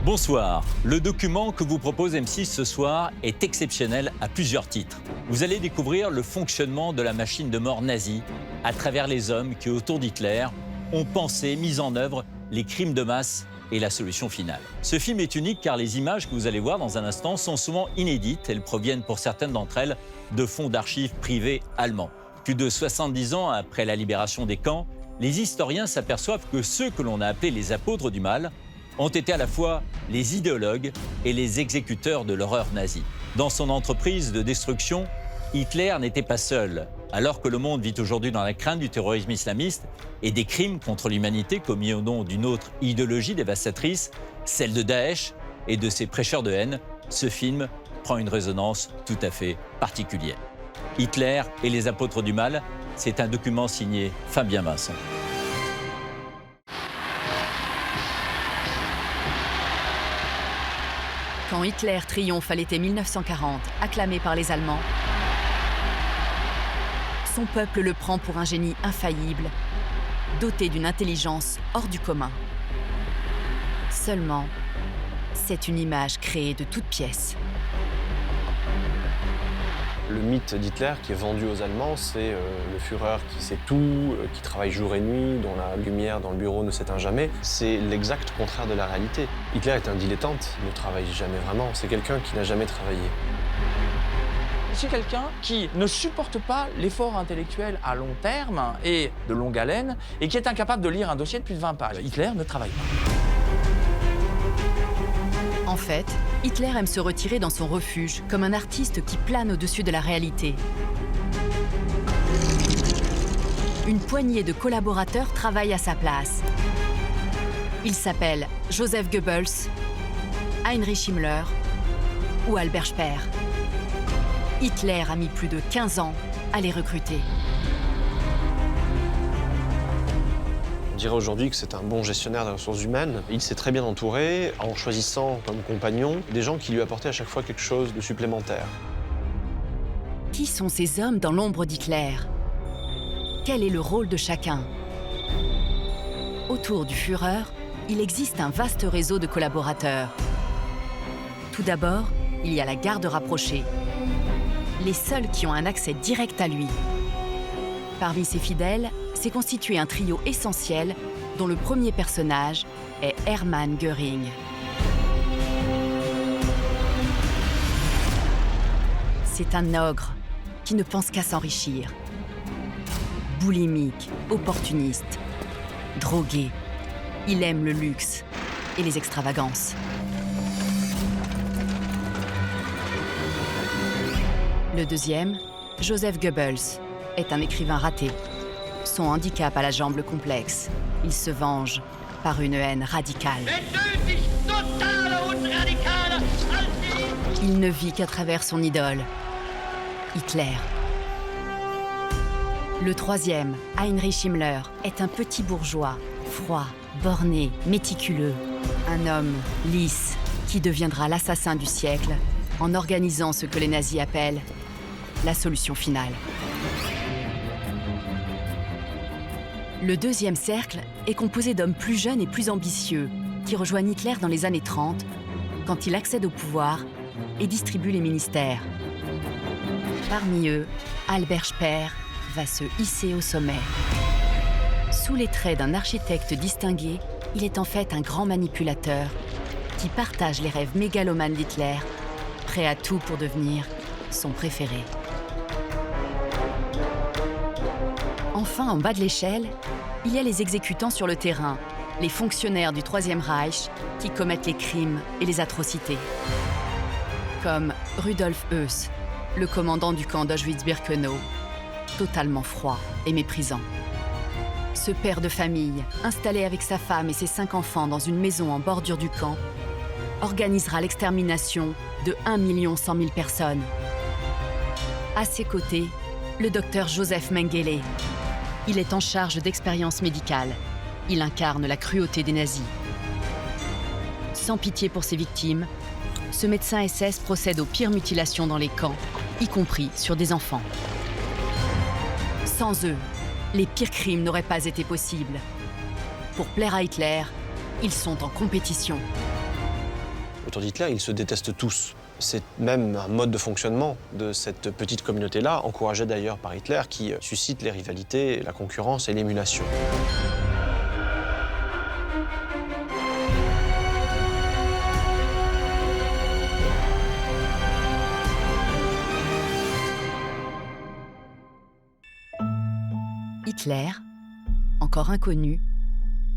Bonsoir. Le document que vous propose M6 ce soir est exceptionnel à plusieurs titres. Vous allez découvrir le fonctionnement de la machine de mort nazie à travers les hommes qui, autour d'Hitler, ont pensé, mis en œuvre les crimes de masse et la solution finale. Ce film est unique car les images que vous allez voir dans un instant sont souvent inédites. Elles proviennent pour certaines d'entre elles de fonds d'archives privés allemands. Plus de 70 ans après la libération des camps, les historiens s'aperçoivent que ceux que l'on a appelés les apôtres du mal ont été à la fois les idéologues et les exécuteurs de l'horreur nazie. Dans son entreprise de destruction, Hitler n'était pas seul. Alors que le monde vit aujourd'hui dans la crainte du terrorisme islamiste et des crimes contre l'humanité commis au nom d'une autre idéologie dévastatrice, celle de Daesh et de ses prêcheurs de haine, ce film prend une résonance tout à fait particulière. Hitler et les apôtres du mal, c'est un document signé Fabien Vincent. Quand Hitler triomphe à l'été 1940, acclamé par les Allemands, son peuple le prend pour un génie infaillible, doté d'une intelligence hors du commun. Seulement, c'est une image créée de toutes pièces. Le mythe d'Hitler qui est vendu aux Allemands, c'est le Führer qui sait tout, qui travaille jour et nuit, dont la lumière dans le bureau ne s'éteint jamais. C'est l'exact contraire de la réalité. Hitler est un dilettante, il ne travaille jamais vraiment. C'est quelqu'un qui n'a jamais travaillé. C'est quelqu'un qui ne supporte pas l'effort intellectuel à long terme et de longue haleine et qui est incapable de lire un dossier de plus de 20 pages. Hitler ne travaille pas. En fait, Hitler aime se retirer dans son refuge, comme un artiste qui plane au-dessus de la réalité. Une poignée de collaborateurs travaillent à sa place. Ils s'appellent Joseph Goebbels, Heinrich Himmler ou Albert Speer. Hitler a mis plus de 15 ans à les recruter. On dirait aujourd'hui que c'est un bon gestionnaire des ressources humaines. Il s'est très bien entouré en choisissant comme compagnons des gens qui lui apportaient à chaque fois quelque chose de supplémentaire. Qui sont ces hommes dans l'ombre d'Hitler? Quel est le rôle de chacun? Autour du Führer, il existe un vaste réseau de collaborateurs. Tout d'abord, il y a la garde rapprochée, les seuls qui ont un accès direct à lui. Parmi ses fidèles, s'est constitué un trio essentiel dont le premier personnage est Hermann Göring. C'est un ogre qui ne pense qu'à s'enrichir. Boulimique, opportuniste, drogué, il aime le luxe et les extravagances. Le deuxième, Joseph Goebbels, est un écrivain raté. Son handicap à la jambe le complexe. Il se venge par une haine radicale. Il ne vit qu'à travers son idole, Hitler. Le troisième, Heinrich Himmler, est un petit bourgeois, froid, borné, méticuleux. Un homme lisse qui deviendra l'assassin du siècle en organisant ce que les nazis appellent la solution finale. Le deuxième cercle est composé d'hommes plus jeunes et plus ambitieux qui rejoignent Hitler dans les années 30 quand il accède au pouvoir et distribue les ministères. Parmi eux, Albert Speer va se hisser au sommet. Sous les traits d'un architecte distingué, il est en fait un grand manipulateur qui partage les rêves mégalomanes d'Hitler, prêt à tout pour devenir son préféré. Enfin, en bas de l'échelle, il y a les exécutants sur le terrain, les fonctionnaires du Troisième Reich qui commettent les crimes et les atrocités. Comme Rudolf Höss, le commandant du camp d'Auschwitz-Birkenau, totalement froid et méprisant. Ce père de famille, installé avec sa femme et ses 5 enfants dans une maison en bordure du camp, organisera l'extermination de 1 100 000 personnes. À ses côtés, le docteur Joseph Mengele. Il est en charge d'expériences médicales. Il incarne la cruauté des nazis. Sans pitié pour ses victimes, ce médecin SS procède aux pires mutilations dans les camps, y compris sur des enfants. Sans eux, les pires crimes n'auraient pas été possibles. Pour plaire à Hitler, ils sont en compétition. Autour d'Hitler, ils se détestent tous. C'est même un mode de fonctionnement de cette petite communauté-là, encouragée d'ailleurs par Hitler, qui suscite les rivalités, la concurrence et l'émulation. Hitler, encore inconnu,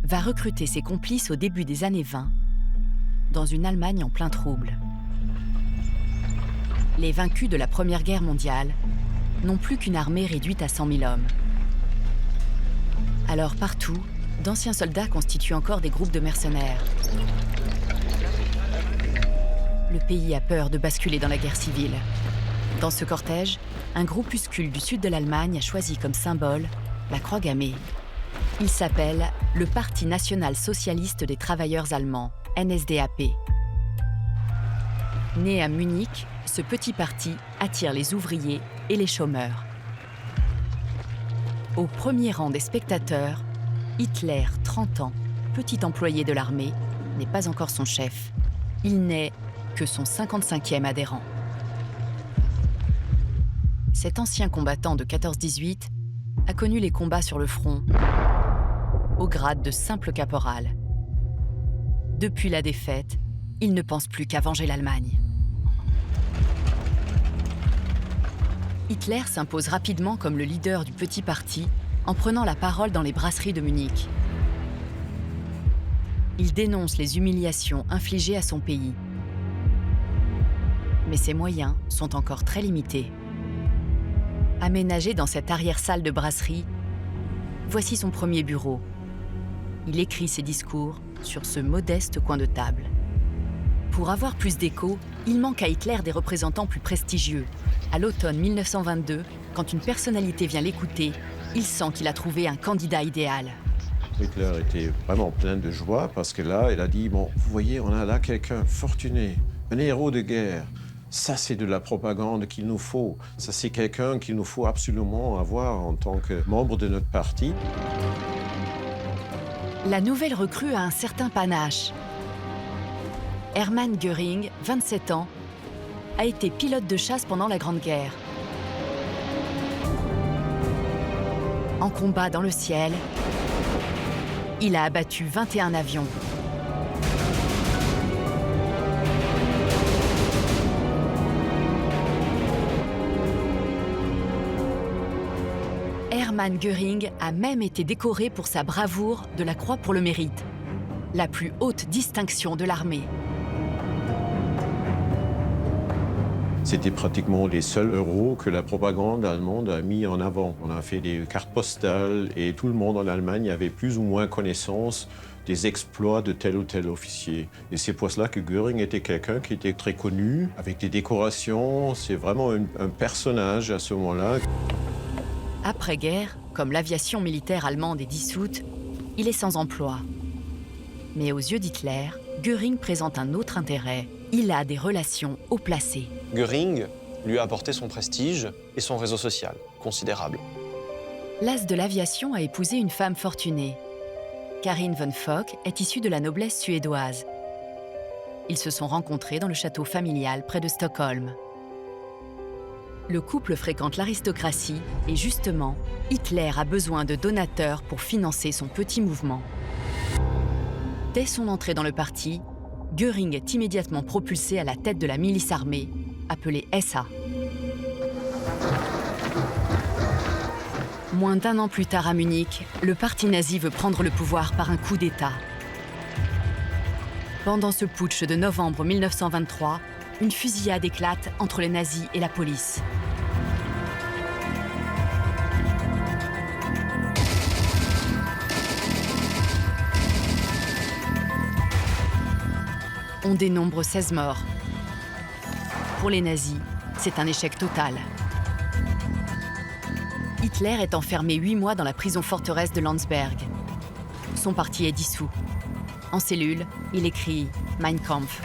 va recruter ses complices au début des années 20, dans une Allemagne en plein trouble. Les vaincus de la Première Guerre mondiale n'ont plus qu'une armée réduite à 100 000 hommes. Alors partout, d'anciens soldats constituent encore des groupes de mercenaires. Le pays a peur de basculer dans la guerre civile. Dans ce cortège, un groupuscule du sud de l'Allemagne a choisi comme symbole la croix gammée. Il s'appelle le Parti national-socialiste des travailleurs allemands, NSDAP. Né à Munich, ce petit parti attire les ouvriers et les chômeurs. Au premier rang des spectateurs, Hitler, 30 ans, petit employé de l'armée, n'est pas encore son chef. Il n'est que son 55e adhérent. Cet ancien combattant de 14-18 a connu les combats sur le front, au grade de simple caporal. Depuis la défaite, il ne pense plus qu'à venger l'Allemagne. Hitler s'impose rapidement comme le leader du petit parti en prenant la parole dans les brasseries de Munich. Il dénonce les humiliations infligées à son pays. Mais ses moyens sont encore très limités. Aménagé dans cette arrière-salle de brasserie, voici son premier bureau. Il écrit ses discours sur ce modeste coin de table. Pour avoir plus d'écho, il manque à Hitler des représentants plus prestigieux. À l'automne 1922, quand une personnalité vient l'écouter, il sent qu'il a trouvé un candidat idéal. Hitler était vraiment plein de joie parce que là, il a dit, bon, vous voyez, on a là quelqu'un fortuné, un héros de guerre. Ça, c'est de la propagande qu'il nous faut. Ça, c'est quelqu'un qu'il nous faut absolument avoir en tant que membre de notre parti. La nouvelle recrue a un certain panache. Hermann Göring, 27 ans, a été pilote de chasse pendant la Grande Guerre. En combat dans le ciel, il a abattu 21 avions. Hermann Göring a même été décoré pour sa bravoure de la Croix pour le mérite, la plus haute distinction de l'armée. C'était pratiquement les seuls héros que la propagande allemande a mis en avant. On a fait des cartes postales et tout le monde en Allemagne avait plus ou moins connaissance des exploits de tel ou tel officier. Et c'est pour cela que Göring était quelqu'un qui était très connu, avec des décorations. C'est vraiment un personnage à ce moment-là. Après-guerre, comme l'aviation militaire allemande est dissoute, il est sans emploi. Mais aux yeux d'Hitler, Göring présente un autre intérêt. Il a des relations haut placées. Göring lui a apporté son prestige et son réseau social, considérable. L'as de l'aviation a épousé une femme fortunée. Karin von Fock est issue de la noblesse suédoise. Ils se sont rencontrés dans le château familial près de Stockholm. Le couple fréquente l'aristocratie et justement, Hitler a besoin de donateurs pour financer son petit mouvement. Dès son entrée dans le parti, Göring est immédiatement propulsé à la tête de la milice armée, appelée SA. Moins d'un an plus tard à Munich, le parti nazi veut prendre le pouvoir par un coup d'État. Pendant ce putsch de novembre 1923, une fusillade éclate entre les nazis et la police. On dénombre 16 morts. Pour les nazis, c'est un échec total. Hitler est enfermé 8 mois dans la prison forteresse de Landsberg. Son parti est dissous. En cellule, il écrit « Mein Kampf ».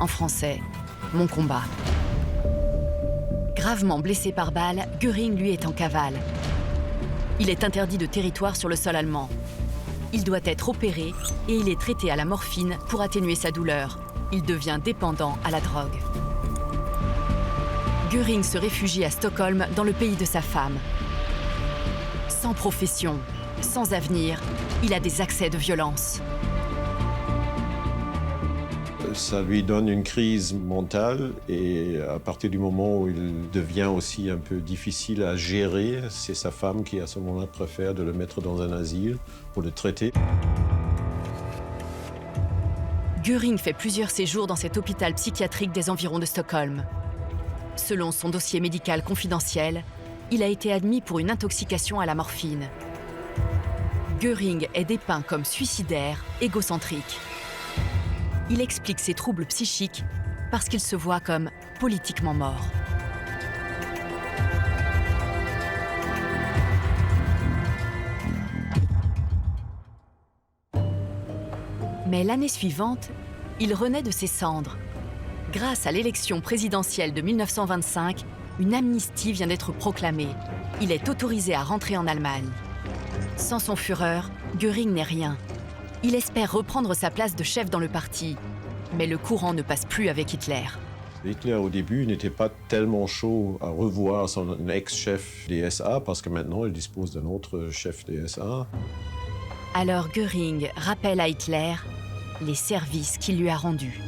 En français, « Mon combat ». Gravement blessé par balle, Göring, lui, est en cavale. Il est interdit de territoire sur le sol allemand. Il doit être opéré et il est traité à la morphine pour atténuer sa douleur. il devient dépendant à la drogue. Göring se réfugie à Stockholm, dans le pays de sa femme. Sans profession, sans avenir, il a des accès de violence. Ça lui donne une crise mentale et à partir du moment où il devient aussi un peu difficile à gérer, c'est sa femme qui à ce moment-là préfère de le mettre dans un asile pour le traiter. Göring fait plusieurs séjours dans cet hôpital psychiatrique des environs de Stockholm. Selon son dossier médical confidentiel, il a été admis pour une intoxication à la morphine. Göring est dépeint comme suicidaire, égocentrique. Il explique ses troubles psychiques parce qu'il se voit comme politiquement mort. Mais l'année suivante, il renaît de ses cendres. Grâce à l'élection présidentielle de 1925, une amnistie vient d'être proclamée. Il est autorisé à rentrer en Allemagne. Sans son Führer, Göring n'est rien. Il espère reprendre sa place de chef dans le parti, mais le courant ne passe plus avec Hitler. Hitler, au début, n'était pas tellement chaud à revoir son ex-chef des SA, parce que maintenant, il dispose d'un autre chef des SA. Alors Göring rappelle à Hitler les services qu'il lui a rendus.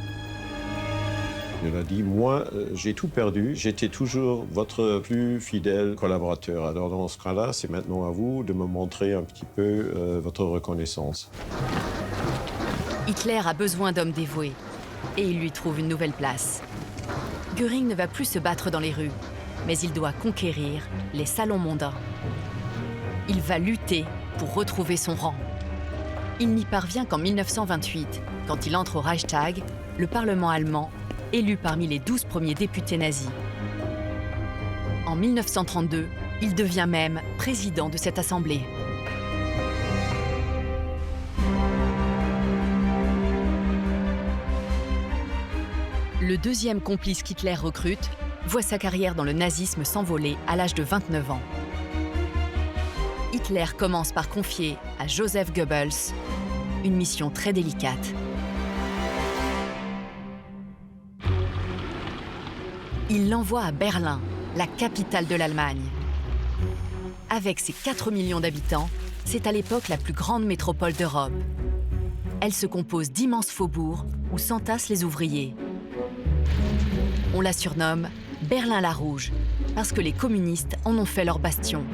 Il a dit, moi, j'ai tout perdu, j'étais toujours votre plus fidèle collaborateur. Alors dans ce cas-là, c'est maintenant à vous de me montrer un petit peu votre reconnaissance. Hitler a besoin d'hommes dévoués, et il lui trouve une nouvelle place. Göring ne va plus se battre dans les rues, mais il doit conquérir les salons mondains. Il va lutter pour retrouver son rang. Il n'y parvient qu'en 1928, quand il entre au Reichstag, le Parlement allemand, élu parmi les 12 premiers députés nazis. En 1932, il devient même président de cette assemblée. Le deuxième complice qu'Hitler recrute voit sa carrière dans le nazisme s'envoler à l'âge de 29 ans. Hitler commence par confier à Joseph Goebbels une mission très délicate. Il l'envoie à Berlin, la capitale de l'Allemagne. Avec ses 4 millions d'habitants, c'est à l'époque la plus grande métropole d'Europe. Elle se compose d'immenses faubourgs où s'entassent les ouvriers. On la surnomme Berlin la Rouge, parce que les communistes en ont fait leur bastion.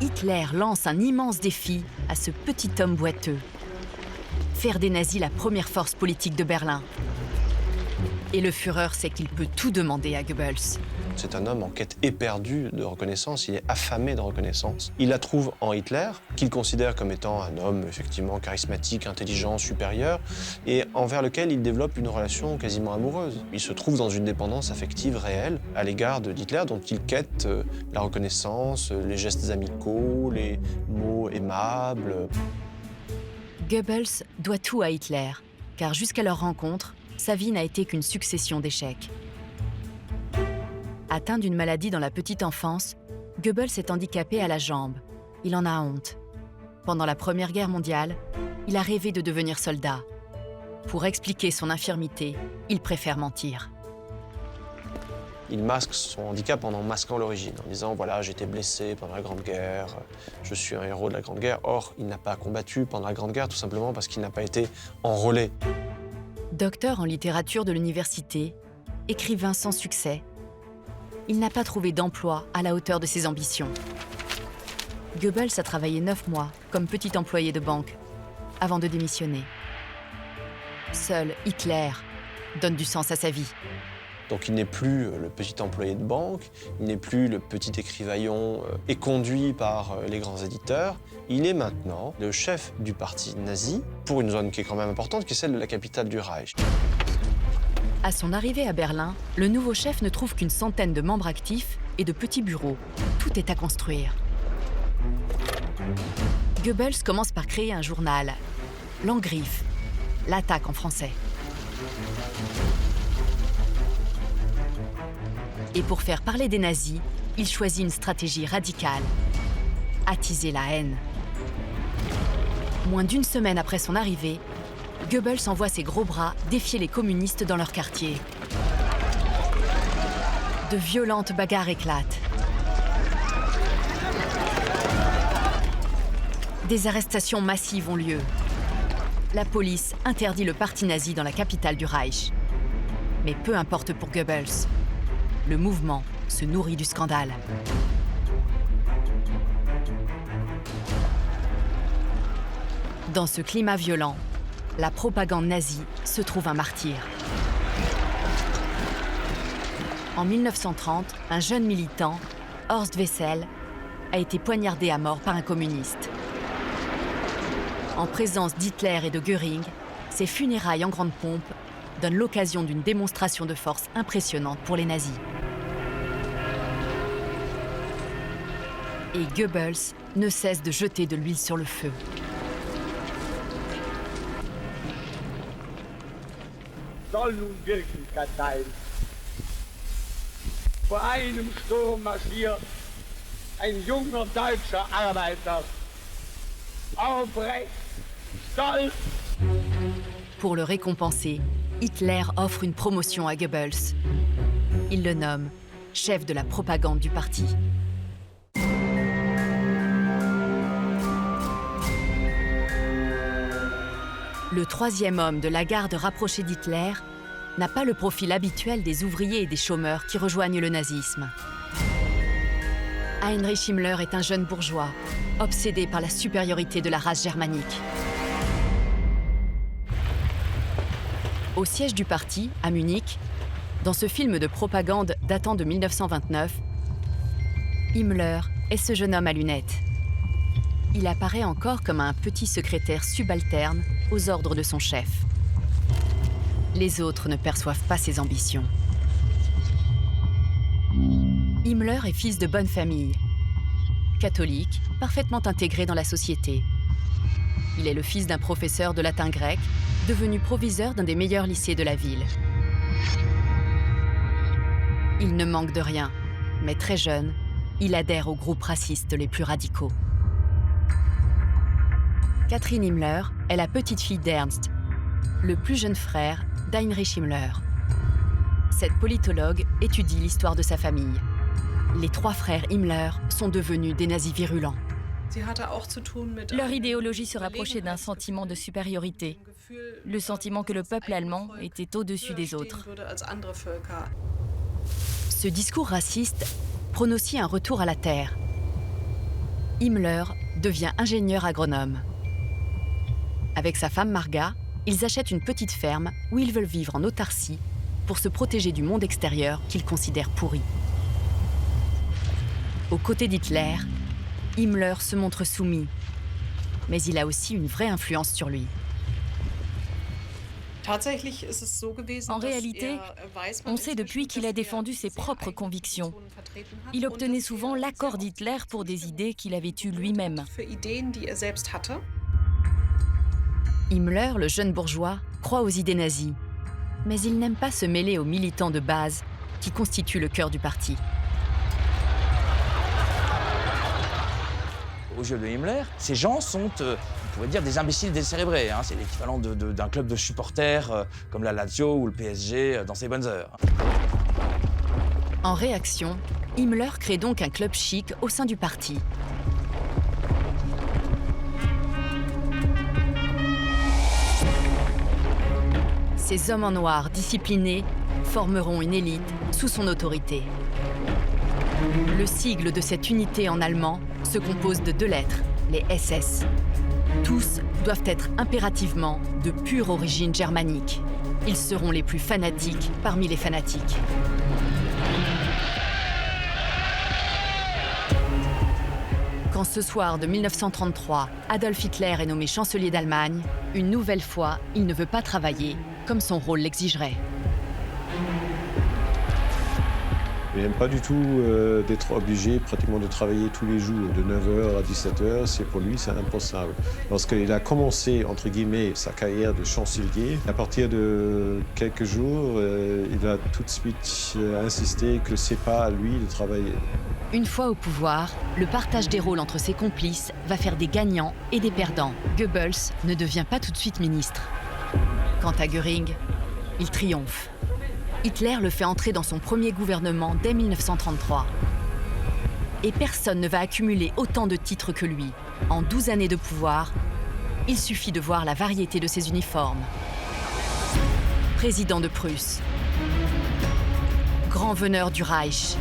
Hitler lance un immense défi à ce petit homme boiteux. Faire des nazis la première force politique de Berlin. Et le Führer sait qu'il peut tout demander à Goebbels. C'est un homme en quête éperdue de reconnaissance, il est affamé de reconnaissance. Il la trouve en Hitler, qu'il considère comme étant un homme effectivement charismatique, intelligent, supérieur, et envers lequel il développe une relation quasiment amoureuse. Il se trouve dans une dépendance affective réelle à l'égard de Hitler, dont il quête la reconnaissance, les gestes amicaux, les mots aimables. Goebbels doit tout à Hitler, car jusqu'à leur rencontre, sa vie n'a été qu'une succession d'échecs. Atteint d'une maladie dans la petite enfance, Goebbels est handicapé à la jambe. Il en a honte. Pendant la Première Guerre mondiale, il a rêvé de devenir soldat. Pour expliquer son infirmité, il préfère mentir. Il masque son handicap en masquant l'origine, en disant « voilà, j'ai été blessé pendant la Grande Guerre, je suis un héros de la Grande Guerre ». Or, il n'a pas combattu pendant la Grande Guerre, tout simplement parce qu'il n'a pas été enrôlé. Docteur en littérature de l'université, écrivain sans succès, il n'a pas trouvé d'emploi à la hauteur de ses ambitions. Goebbels a travaillé 9 mois comme petit employé de banque avant de démissionner. Seul Hitler donne du sens à sa vie. Donc il n'est plus le petit employé de banque, il n'est plus le petit écrivaillon éconduit par les grands éditeurs. Il est maintenant le chef du parti nazi pour une zone qui est quand même importante, qui est celle de la capitale du Reich. À son arrivée à Berlin, le nouveau chef ne trouve qu'une centaine de membres actifs et de petits bureaux. Tout est à construire. Goebbels commence par créer un journal, l'Angriff, l'attaque en français. Et pour faire parler des nazis, il choisit une stratégie radicale, attiser la haine. Moins d'une semaine après son arrivée, Goebbels envoie ses gros bras défier les communistes dans leur quartier. De violentes bagarres éclatent. Des arrestations massives ont lieu. La police interdit le parti nazi dans la capitale du Reich. Mais peu importe pour Goebbels, le mouvement se nourrit du scandale. Dans ce climat violent, la propagande nazie se trouve un martyr. En 1930, un jeune militant, Horst Wessel, a été poignardé à mort par un communiste. En présence d'Hitler et de Göring, ces funérailles en grande pompe donnent l'occasion d'une démonstration de force impressionnante pour les nazis. Et Goebbels ne cesse de jeter de l'huile sur le feu. Soll nun Wirklichkeit sein. Vor einem Sturm marschiert ein junger deutscher Arbeiter, aufrecht, stolz. Pour le récompenser, Hitler offre une promotion à Goebbels. Il le nomme chef de la propagande du parti. Le troisième homme de la garde rapprochée d'Hitler n'a pas le profil habituel des ouvriers et des chômeurs qui rejoignent le nazisme. Heinrich Himmler est un jeune bourgeois, obsédé par la supériorité de la race germanique. Au siège du parti, à Munich, dans ce film de propagande datant de 1929, Himmler est ce jeune homme à lunettes. Il apparaît encore comme un petit secrétaire subalterne aux ordres de son chef. Les autres ne perçoivent pas ses ambitions. Himmler est fils de bonne famille. Catholique, parfaitement intégré dans la société. Il est le fils d'un professeur de latin grec, devenu proviseur d'un des meilleurs lycées de la ville. Il ne manque de rien, mais très jeune, il adhère aux groupes racistes les plus radicaux. Catherine Himmler est la petite-fille d'Ernst, le plus jeune frère d'Heinrich Himmler. Cette politologue étudie l'histoire de sa famille. Les trois frères Himmler sont devenus des nazis virulents. Leur idéologie se rapprochait d'un sentiment de supériorité, le sentiment que le peuple allemand était au-dessus des autres. Ce discours raciste prône aussi un retour à la terre. Himmler devient ingénieur agronome. Avec sa femme Marga, ils achètent une petite ferme où ils veulent vivre en autarcie pour se protéger du monde extérieur qu'ils considèrent pourri. Aux côtés d'Hitler, Himmler se montre soumis, mais il a aussi une vraie influence sur lui. En réalité, on sait depuis qu'il a défendu ses propres convictions. Il obtenait souvent l'accord d'Hitler pour des idées qu'il avait eues lui-même. Himmler, le jeune bourgeois, croit aux idées nazies, mais il n'aime pas se mêler aux militants de base qui constituent le cœur du parti. Aux yeux de Himmler, ces gens sont, on pourrait dire, des imbéciles décérébrés. Hein. C'est l'équivalent d'un club de supporters comme la Lazio ou le PSG dans ses bonnes heures. En réaction, Himmler crée donc un club chic au sein du parti. Ces hommes en noir disciplinés formeront une élite sous son autorité. Le sigle de cette unité en allemand se compose de 2 lettres, les SS. Tous doivent être impérativement de pure origine germanique. Ils seront les plus fanatiques parmi les fanatiques. Quand ce soir de 1933, Adolf Hitler est nommé chancelier d'Allemagne, une nouvelle fois, il ne veut pas travailler comme son rôle l'exigerait. Il n'aime pas du tout d'être obligé pratiquement de travailler tous les jours, de 9h à 17h. Pour lui, c'est impossible. Lorsqu'il a commencé, entre guillemets, sa carrière de chancelier, à partir de quelques jours, il a tout de suite insisté que ce n'est pas à lui de travailler. Une fois au pouvoir, le partage des rôles entre ses complices va faire des gagnants et des perdants. Goebbels ne devient pas tout de suite ministre. Quant à Göring, il triomphe. Hitler le fait entrer dans son premier gouvernement dès 1933. Et personne ne va accumuler autant de titres que lui. En 12 années de pouvoir, il suffit de voir la variété de ses uniformes. Président de Prusse, grand veneur du Reich,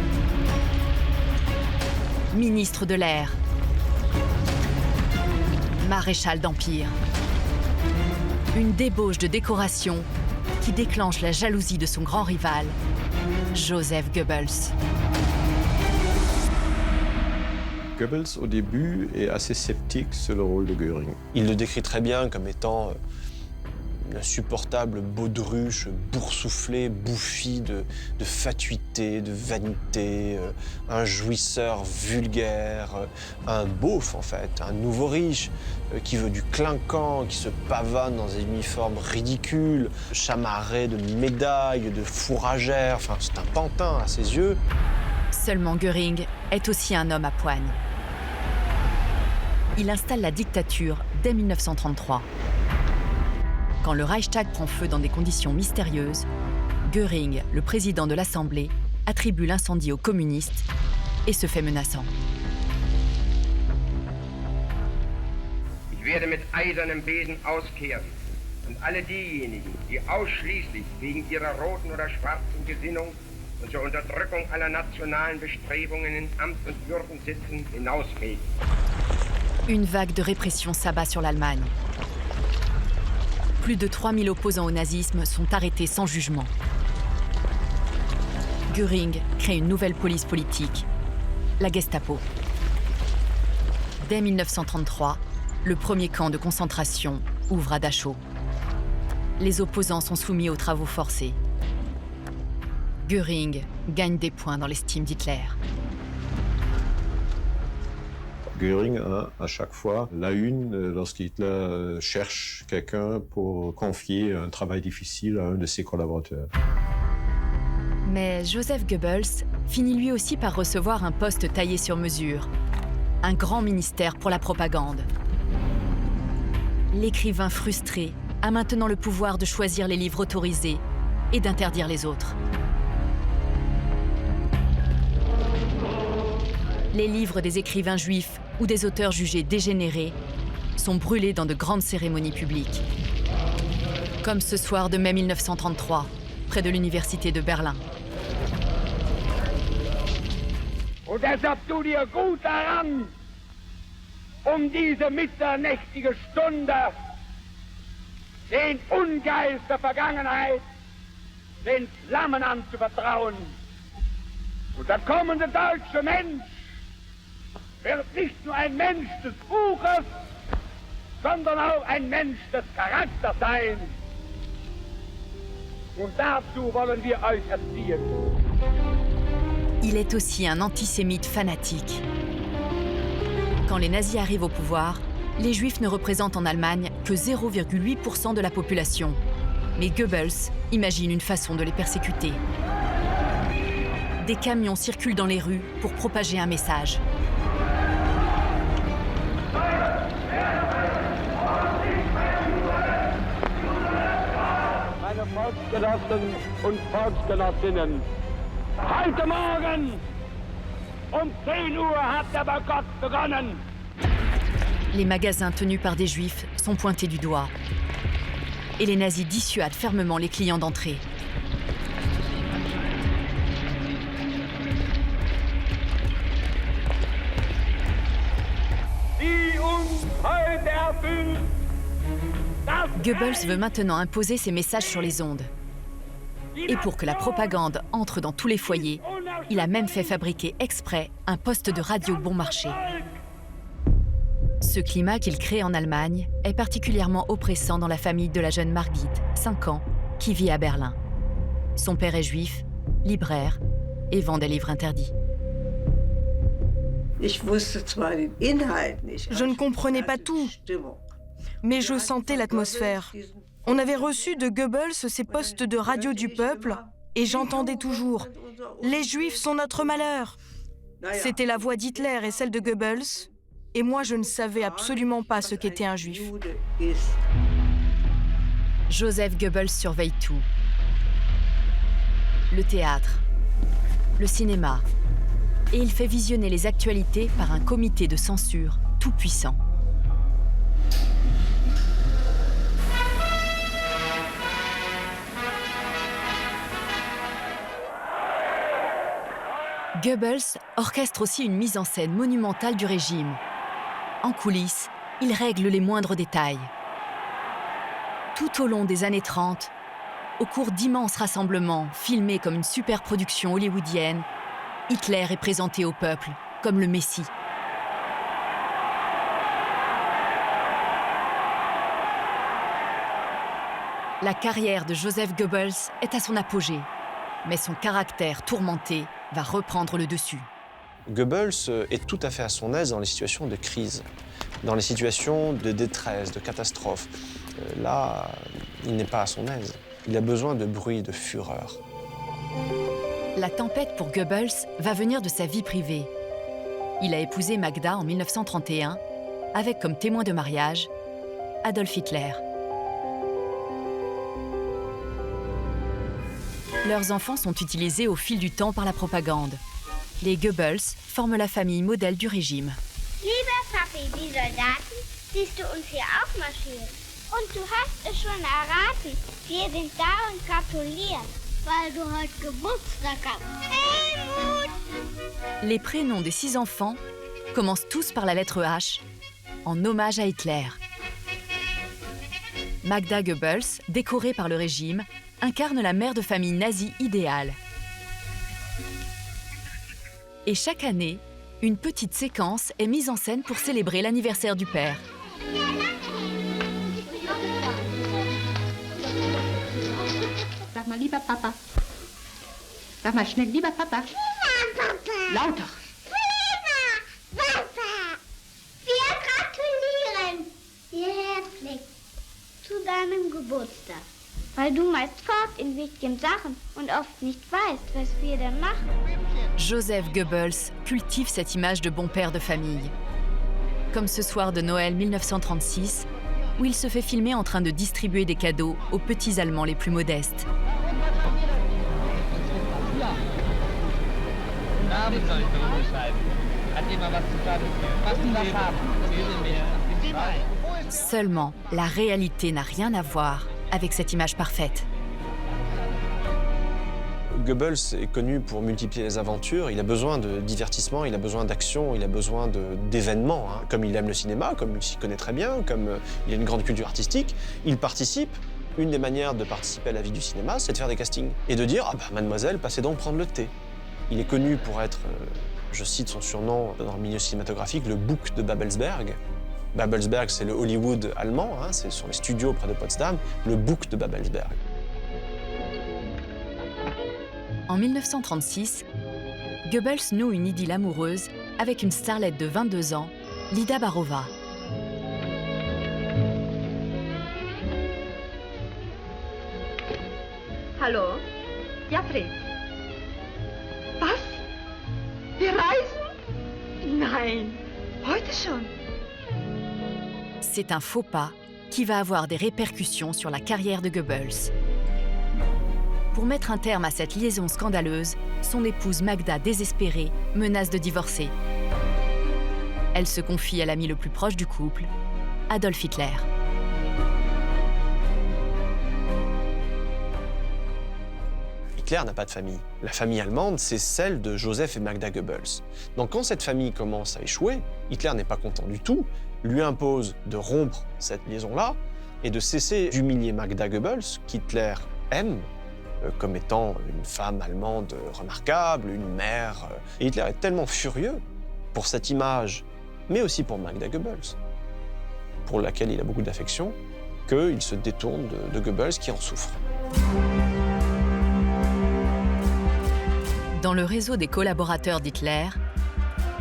ministre de l'air, maréchal d'Empire. Une débauche de décoration qui déclenche la jalousie de son grand rival, Joseph Goebbels. Goebbels, au début, est assez sceptique sur le rôle de Göring. Il le décrit très bien comme étant une insupportable baudruche, boursouflée, bouffie de fatuité, de vanité, un jouisseur vulgaire, un beauf en fait, un nouveau riche qui veut du clinquant, qui se pavane dans des uniformes ridicules, chamarré de médailles, de fourragères, enfin c'est un pantin à ses yeux. Seulement Göring est aussi un homme à poigne. Il installe la dictature dès 1933. Quand le Reichstag prend feu dans des conditions mystérieuses, Göring, le président de l'Assemblée, attribue l'incendie aux communistes et se fait menaçant. Ich werde mit eisernem Besen auskehren und alle diejenigen, die ausschließlich wegen ihrer roten oder schwarzen Gesinnung und zur Unterdrückung aller nationalen Bestrebungen in Amt und Würden sitzen, hinausfegen. Une vague de répression s'abat sur l'Allemagne. Plus de 3000 opposants au nazisme sont arrêtés sans jugement. Göring crée une nouvelle police politique, la Gestapo. Dès 1933, le premier camp de concentration ouvre à Dachau. Les opposants sont soumis aux travaux forcés. Göring gagne des points dans l'estime d'Hitler. Göring a à chaque fois la une lorsqu'Hitler cherche quelqu'un pour confier un travail difficile à un de ses collaborateurs. Mais Joseph Goebbels finit lui aussi par recevoir un poste taillé sur mesure, un grand ministère pour la propagande. L'écrivain frustré a maintenant le pouvoir de choisir les livres autorisés et d'interdire les autres. Les livres des écrivains juifs ou des auteurs jugés dégénérés sont brûlés dans de grandes cérémonies publiques. Comme ce soir de mai 1933, près de l'université de Berlin. Und deshalb tu dir gut daran, diese mitternächtige Stunde, den Ungeist der Vergangenheit, den Flammen anzuvertrauen. Und der kommende deutsche Mensch wird nicht nur ein Mensch des Buches, sondern auch ein Mensch des Charakters sein. Und dazu wollen wir euch erziehen. Il est aussi un antisémite fanatique. Quand les nazis arrivent au pouvoir, les juifs ne représentent en Allemagne que 0,8% de la population. Mais Goebbels imagine une façon de les persécuter. Des camions circulent dans les rues pour propager un message. Meine Volksgenossen und Volksgenossinnen, heute Morgen um 10 Uhr hat der Boykott begonnen. Les magasins tenus par des juifs sont pointés du doigt. Et les nazis dissuadent fermement les clients d'entrer. Goebbels veut maintenant imposer ses messages sur les ondes. Et pour que la propagande entre dans tous les foyers, il a même fait fabriquer exprès un poste de radio bon marché. Ce climat qu'il crée en Allemagne est particulièrement oppressant dans la famille de la jeune Margit, 5 ans, qui vit à Berlin. Son père est juif, libraire, et vend des livres interdits. Je ne comprenais pas tout, mais je sentais l'atmosphère. On avait reçu de Goebbels ces postes de radio du peuple, et j'entendais toujours « Les Juifs sont notre malheur ». C'était la voix d'Hitler et celle de Goebbels, et moi je ne savais absolument pas ce qu'était un juif. Joseph Goebbels surveille tout. Le théâtre, le cinéma, et il fait visionner les actualités par un comité de censure tout puissant. Goebbels orchestre aussi une mise en scène monumentale du régime. En coulisses, il règle les moindres détails. Tout au long des années 30, au cours d'immenses rassemblements filmés comme une superproduction hollywoodienne, Hitler est présenté au peuple comme le Messie. La carrière de Joseph Goebbels est à son apogée, mais son caractère tourmenté va reprendre le dessus. Goebbels est tout à fait à son aise dans les situations de crise, dans les situations de détresse, de catastrophe. Là, il n'est pas à son aise. Il a besoin de bruit, de fureur. La tempête pour Goebbels va venir de sa vie privée. Il a épousé Magda en 1931, avec comme témoin de mariage Adolf Hitler. Leurs enfants sont utilisés au fil du temps par la propagande. Les Goebbels forment la famille modèle du régime. Lieber Papi, die Soldaten, siehst du uns hier auch marschieren. Und du hast es schon erraten, wir sind da und gratulieren, weil du heute Geburtstag hast. Helmut! Les prénoms des 6 enfants commencent tous par la lettre H, en hommage à Hitler. Magda Goebbels, décorée par le régime, incarne la mère de famille nazie idéale. Et chaque année, une petite séquence est mise en scène pour célébrer l'anniversaire du père. Sag mal, lieber Papa. Sag mal schnell, lieber Papa. Lieber Papa! Lauter! Lieber Papa! Wir gratulieren dir herzlich zu deinem Geburtstag. Weil du meist fort in wichtigen Sachen und oft nicht weißt, was wir denn machen. Joseph Goebbels cultive cette image de bon père de famille. Comme ce soir de Noël 1936, où il se fait filmer en train de distribuer des cadeaux aux petits Allemands les plus modestes. Seulement, la réalité n'a rien à voir avec cette image parfaite. Goebbels est connu pour multiplier les aventures. Il a besoin de divertissement, il a besoin d'action, il a besoin d'événements. Comme il aime le cinéma, comme il s'y connaît très bien, comme il a une grande culture artistique, il participe. Une des manières de participer à la vie du cinéma, c'est de faire des castings et de dire « Ah bah, mademoiselle, passez donc prendre le thé ». Il est connu pour être, je cite son surnom dans le milieu cinématographique, le bouc de Babelsberg. Babelsberg, c'est le Hollywood allemand, c'est sur les studios près de Potsdam, le bouc de Babelsberg. En 1936, Goebbels noue une idylle amoureuse avec une starlette de 22 ans, Lida Barova. Hallo? Ja, Fred. Was? Wir reisen? Nein, heute schon. C'est un faux pas qui va avoir des répercussions sur la carrière de Goebbels. Pour mettre un terme à cette liaison scandaleuse, son épouse Magda, désespérée, menace de divorcer. Elle se confie à l'ami le plus proche du couple, Adolf Hitler. Hitler n'a pas de famille. La famille allemande, c'est celle de Joseph et Magda Goebbels. Donc quand cette famille commence à échouer, Hitler n'est pas content du tout, lui impose de rompre cette liaison-là et de cesser d'humilier Magda Goebbels, qu'Hitler aime, comme étant une femme allemande remarquable, une mère. Et Hitler est tellement furieux pour cette image, mais aussi pour Magda Goebbels, pour laquelle il a beaucoup d'affection, qu'il se détourne de Goebbels qui en souffre. Dans le réseau des collaborateurs d'Hitler,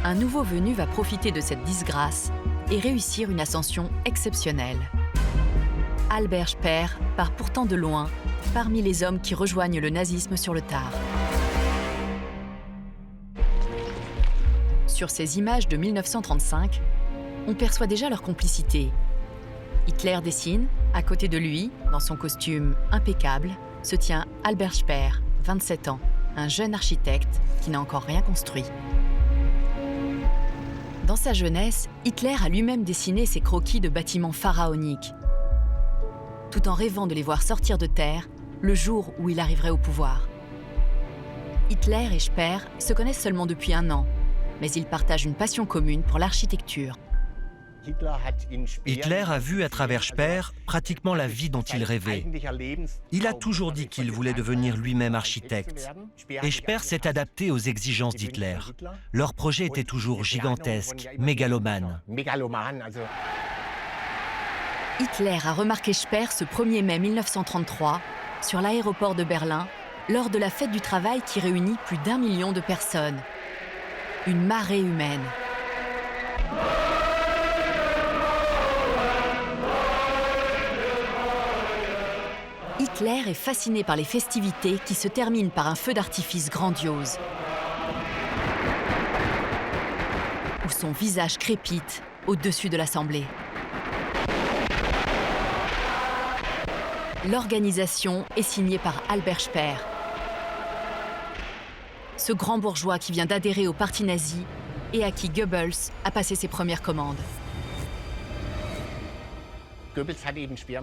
un nouveau venu va profiter de cette disgrâce et réussir une ascension exceptionnelle. Albert Speer part pourtant de loin parmi les hommes qui rejoignent le nazisme sur le tard. Sur ces images de 1935, on perçoit déjà leur complicité. Hitler dessine, à côté de lui, dans son costume impeccable, se tient Albert Speer, 27 ans, un jeune architecte qui n'a encore rien construit. Dans sa jeunesse, Hitler a lui-même dessiné ses croquis de bâtiments pharaoniques, tout en rêvant de les voir sortir de terre le jour où il arriverait au pouvoir. Hitler et Speer se connaissent seulement depuis 1 an, mais ils partagent une passion commune pour l'architecture. Hitler a vu à travers Speer pratiquement la vie dont il rêvait. Il a toujours dit qu'il voulait devenir lui-même architecte. Et Speer s'est adapté aux exigences d'Hitler. Leur projet était toujours gigantesque, mégalomane. Hitler a remarqué Speer ce 1er mai 1933 sur l'aéroport de Berlin lors de la fête du travail qui réunit plus d'1 million de personnes. Une marée humaine. Hitler est fasciné par les festivités qui se terminent par un feu d'artifice grandiose, où son visage crépite au-dessus de l'Assemblée. L'organisation est signée par Albert Speer, ce grand bourgeois qui vient d'adhérer au parti nazi et à qui Goebbels a passé ses premières commandes.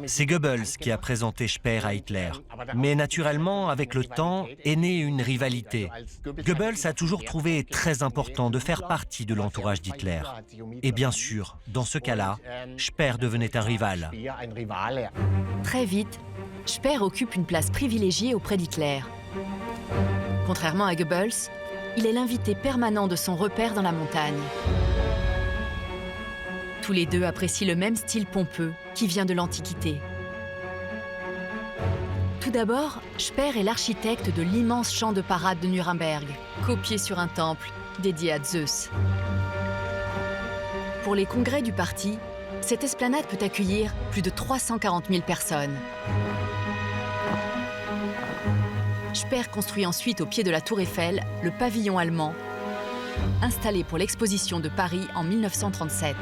C'est Goebbels qui a présenté Speer à Hitler. Mais naturellement, avec le temps, est née une rivalité. Goebbels a toujours trouvé très important de faire partie de l'entourage d'Hitler. Et bien sûr, dans ce cas-là, Speer devenait un rival. Très vite, Speer occupe une place privilégiée auprès d'Hitler. Contrairement à Goebbels, il est l'invité permanent de son repère dans la montagne. Tous les deux apprécient le même style pompeux qui vient de l'Antiquité. Tout d'abord, Speer est l'architecte de l'immense champ de parade de Nuremberg, copié sur un temple dédié à Zeus. Pour les congrès du parti, cette esplanade peut accueillir plus de 340 000 personnes. Speer construit ensuite au pied de la Tour Eiffel le pavillon allemand, installé pour l'exposition de Paris en 1937.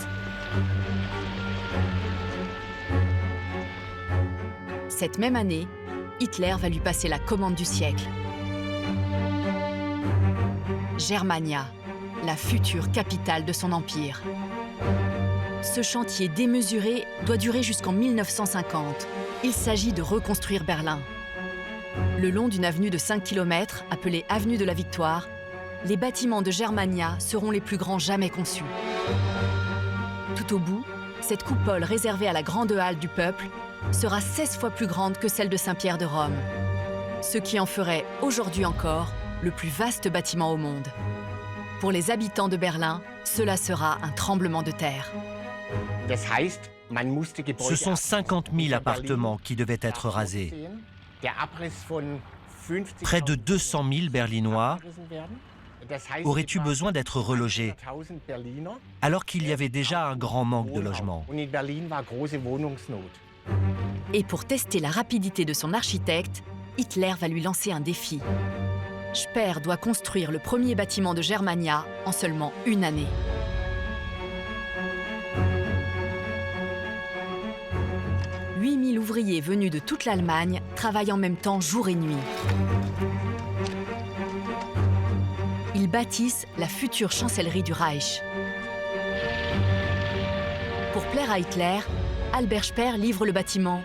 Cette même année, Hitler va lui passer la commande du siècle. Germania, la future capitale de son empire. Ce chantier démesuré doit durer jusqu'en 1950. Il s'agit de reconstruire Berlin. Le long d'une avenue de 5 km, appelée Avenue de la Victoire, les bâtiments de Germania seront les plus grands jamais conçus. Tout au bout, cette coupole réservée à la grande halle du peuple sera 16 fois plus grande que celle de Saint-Pierre de Rome, ce qui en ferait aujourd'hui encore le plus vaste bâtiment au monde. Pour les habitants de Berlin, cela sera un tremblement de terre. Ce sont 50 000 appartements qui devaient être rasés. Près de 200 000 Berlinois auraient eu besoin d'être relogés, alors qu'il y avait déjà un grand manque de logements. Et pour tester la rapidité de son architecte, Hitler va lui lancer un défi. Speer doit construire le premier bâtiment de Germania en seulement 1 année. « 8 000 ouvriers venus de toute l'Allemagne travaillent en même temps jour et nuit. Ils bâtissent la future chancellerie du Reich. Pour plaire à Hitler, Albert Speer livre le bâtiment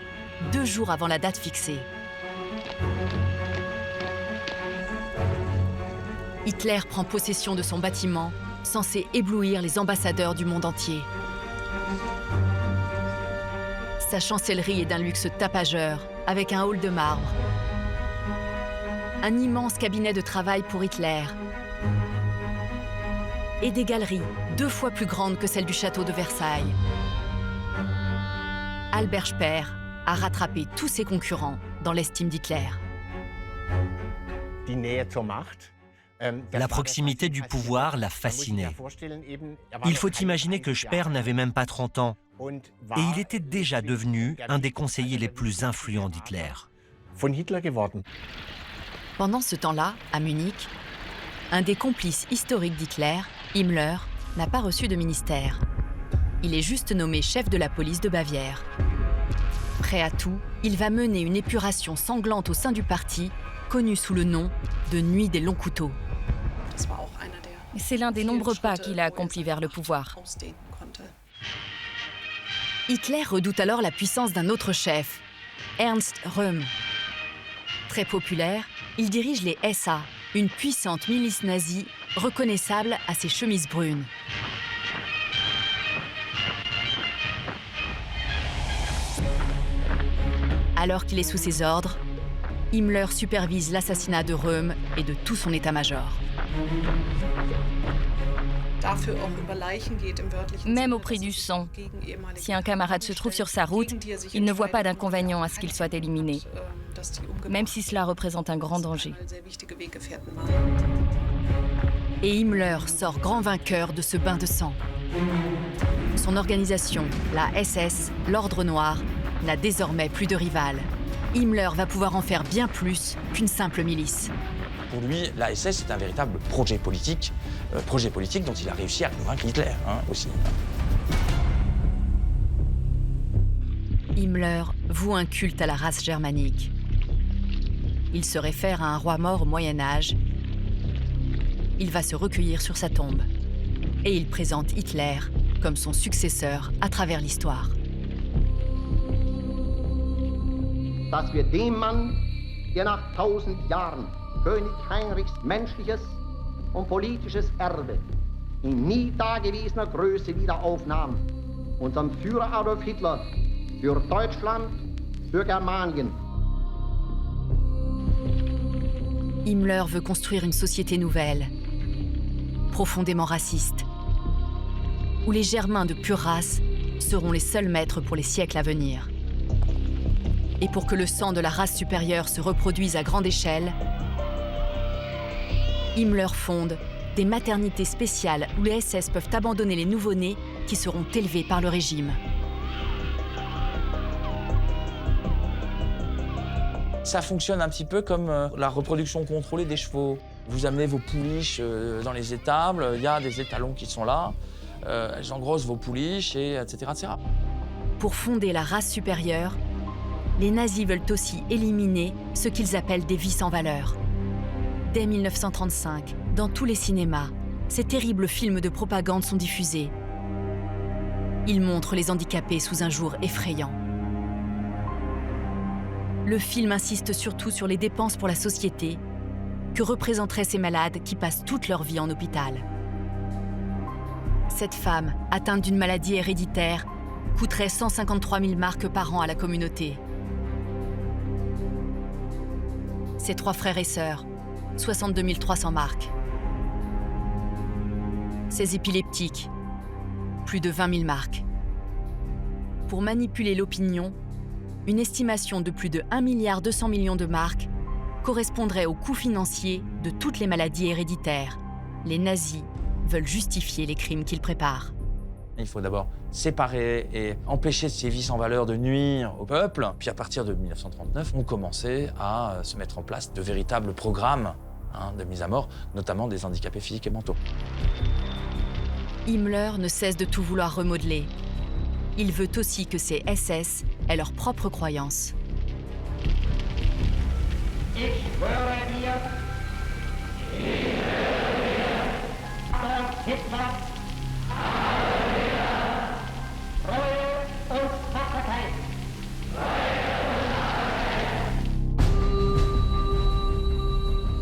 2 jours avant la date fixée. Hitler prend possession de son bâtiment, censé éblouir les ambassadeurs du monde entier. Sa chancellerie est d'un luxe tapageur, avec un hall de marbre. Un immense cabinet de travail pour Hitler. Et des galeries 2 fois plus grandes que celles du château de Versailles. Albert Speer a rattrapé tous ses concurrents dans l'estime d'Hitler. La proximité du pouvoir l'a fasciné. Il faut imaginer que Speer n'avait même pas 30 ans et il était déjà devenu un des conseillers les plus influents d'Hitler. Pendant ce temps-là, à Munich, un des complices historiques d'Hitler, Himmler n'a pas reçu de ministère. Il est juste nommé chef de la police de Bavière. Prêt à tout, il va mener une épuration sanglante au sein du parti, connue sous le nom de Nuit des longs couteaux. C'est l'un des nombreux pas qu'il a accomplis vers le pouvoir. Hitler redoute alors la puissance d'un autre chef, Ernst Röhm. Très populaire, il dirige les SA, une puissante milice nazie reconnaissable à ses chemises brunes. Alors qu'il est sous ses ordres, Himmler supervise l'assassinat de Röhm et de tout son état-major. Même au prix du sang, si un camarade se trouve sur sa route, il ne voit pas d'inconvénient à ce qu'il soit éliminé, même si cela représente un grand danger. Et Himmler sort grand vainqueur de ce bain de sang. Son organisation, la SS, l'Ordre Noir, n'a désormais plus de rival. Himmler va pouvoir en faire bien plus qu'une simple milice. Pour lui, la SS est un véritable projet politique dont il a réussi à convaincre Hitler aussi. Himmler voue un culte à la race germanique. Il se réfère à un roi mort au Moyen-Âge. Il va se recueillir sur sa tombe. Et il présente Hitler comme son successeur à travers l'histoire. Dass wir dem Mann, der nach 1000 Jahren König Heinrichs menschliches und politisches Erbe in nie dagewesener Größe wieder aufnahm, unserem Führer Adolf Hitler, für Deutschland, für Germanien. Himmler veut construire une société nouvelle, profondément raciste, où les Germains de pure race seront les seuls maîtres pour les siècles à venir. Et pour que le sang de la race supérieure se reproduise à grande échelle, Himmler fonde des maternités spéciales où les SS peuvent abandonner les nouveau-nés qui seront élevés par le régime. Ça fonctionne un petit peu comme la reproduction contrôlée des chevaux. Vous amenez vos pouliches dans les étables, il y a des étalons qui sont là, elles engrossent vos pouliches, etc., etc. Pour fonder la race supérieure, les nazis veulent aussi éliminer ce qu'ils appellent des vies sans valeur. Dès 1935, dans tous les cinémas, ces terribles films de propagande sont diffusés. Ils montrent les handicapés sous un jour effrayant. Le film insiste surtout sur les dépenses pour la société que représenteraient ces malades qui passent toute leur vie en hôpital. Cette femme, atteinte d'une maladie héréditaire, coûterait 153 000 marks par an à la communauté. Ses 3 frères et sœurs, 62 300 marks. Ses épileptiques, plus de 20 000 marks. Pour manipuler l'opinion, une estimation de plus de 1,2 milliard de marks correspondrait au coût financier de toutes les maladies héréditaires. Les nazis veulent justifier les crimes qu'ils préparent. Il faut d'abord séparer et empêcher ces vies sans valeur de nuire au peuple. Puis à partir de 1939, on commençait à se mettre en place de véritables programmes de mise à mort, notamment des handicapés physiques et mentaux. Himmler ne cesse de tout vouloir remodeler. Il veut aussi que ces SS aient leurs propres croyances.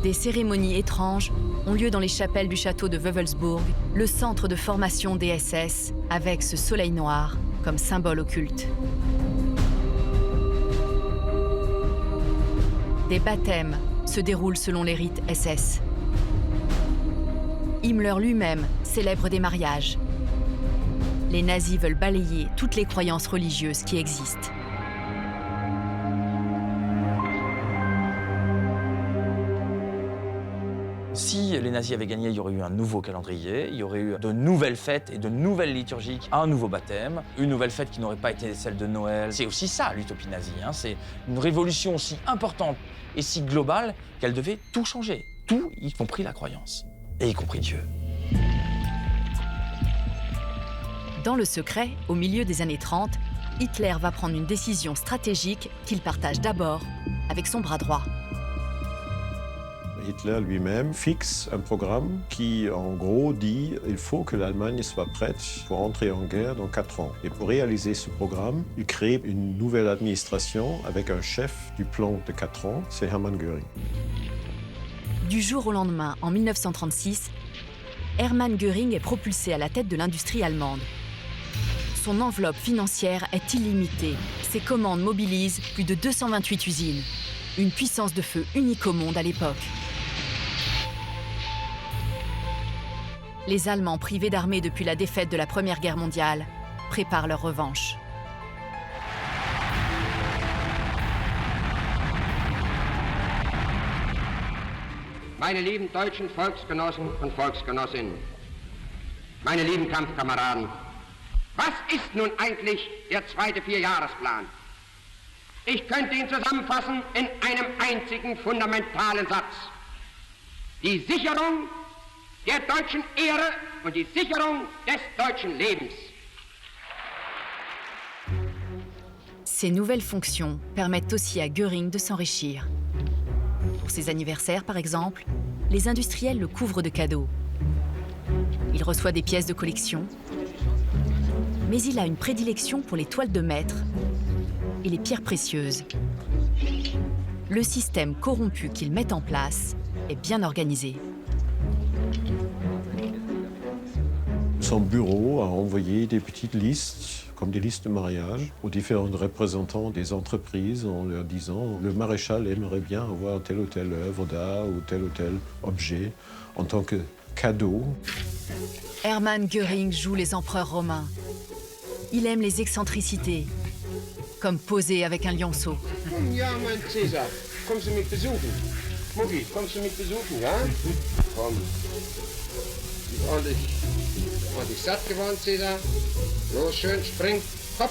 Des cérémonies étranges ont lieu dans les chapelles du château de Wewelsburg, le centre de formation des SS, avec ce soleil noir comme symbole occulte. Des baptêmes se déroulent selon les rites SS. Himmler lui-même célèbre des mariages. Les nazis veulent balayer toutes les croyances religieuses qui existent. Si les nazis avaient gagné, il y aurait eu un nouveau calendrier, il y aurait eu de nouvelles fêtes et de nouvelles liturgies, un nouveau baptême, une nouvelle fête qui n'aurait pas été celle de Noël. C'est aussi ça, l'utopie nazie. C'est une révolution aussi importante et si globale qu'elle devait tout changer. Tout, y compris la croyance, et y compris Dieu. Dans le secret, au milieu des années 30, Hitler va prendre une décision stratégique qu'il partage d'abord avec son bras droit. Hitler lui-même fixe un programme qui, en gros, dit qu'il faut que l'Allemagne soit prête pour entrer en guerre dans 4 ans. Et pour réaliser ce programme, il crée une nouvelle administration avec un chef du plan de 4 ans, c'est Hermann Göring. Du jour au lendemain, en 1936, Hermann Göring est propulsé à la tête de l'industrie allemande. Son enveloppe financière est illimitée. Ses commandes mobilisent plus de 228 usines. Une puissance de feu unique au monde à l'époque. Les Allemands, privés d'armée depuis la défaite de la Première Guerre mondiale, préparent leur revanche. Meine lieben deutschen Volksgenossen und Volksgenossinnen, meine lieben Kampfkameraden, was ist nun eigentlich der zweite Vierjahresplan? Ich könnte ihn zusammenfassen in einem einzigen fundamentalen Satz. Die Sicherung der deutschen Ehre und die Sicherung des deutschen Lebens. Ces nouvelles fonctions permettent aussi à Göring de s'enrichir. Pour ses anniversaires, par exemple, les industriels le couvrent de cadeaux. Il reçoit des pièces de collection, mais il a une prédilection pour les toiles de maître et les pierres précieuses. Le système corrompu qu'il met en place est bien organisé. Son bureau a envoyé des petites listes, comme des listes de mariage, aux différents représentants des entreprises en leur disant « Le maréchal aimerait bien avoir telle ou telle œuvre d'art ou tel objet en tant que cadeau. » Hermann Göring joue les empereurs romains. Il aime les excentricités, comme poser avec un lionceau. Ja, mein Cäsar, kommst du mich besuchen? Mutti, kommst du mich besuchen, ja? Komm. Ordentlich satt geworden, Cäsar. Los, schön, spring, hopp.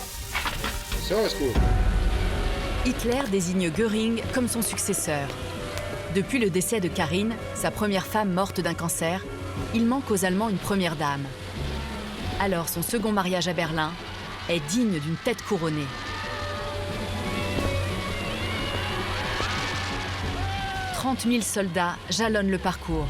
So ist gut. Hitler désigne Göring comme son successeur. Depuis le décès de Karine, sa première femme morte d'un cancer, il manque aux Allemands une première dame. Alors son second mariage à Berlin est digne d'une tête couronnée. « 30 000 soldats jalonnent le parcours.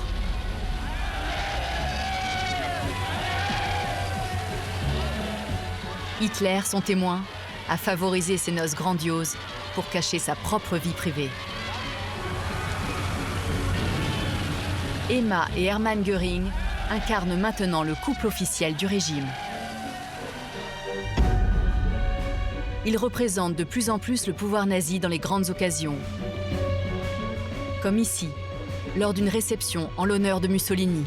Hitler, son témoin, a favorisé ces noces grandioses pour cacher sa propre vie privée. Emma et Hermann Göring incarnent maintenant le couple officiel du régime. Ils représentent de plus en plus le pouvoir nazi dans les grandes occasions. Comme ici, lors d'une réception en l'honneur de Mussolini.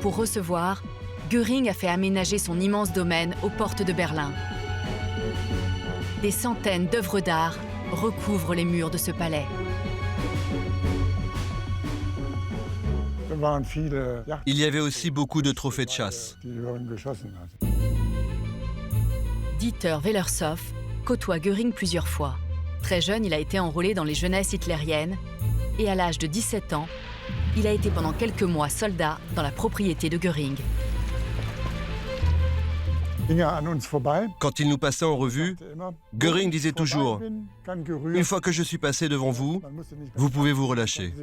Pour recevoir, Göring a fait aménager son immense domaine aux portes de Berlin. Des centaines d'œuvres d'art recouvrent les murs de ce palais. Il y avait aussi beaucoup de trophées de chasse. Dieter Wellershoff côtoie Göring plusieurs fois. Très jeune, il a été enrôlé dans les jeunesses hitlériennes et à l'âge de 17 ans, il a été pendant quelques mois soldat dans la propriété de Göring. Quand il nous passait en revue, Göring disait toujours « Une fois que je suis passé devant vous, vous pouvez vous relâcher ».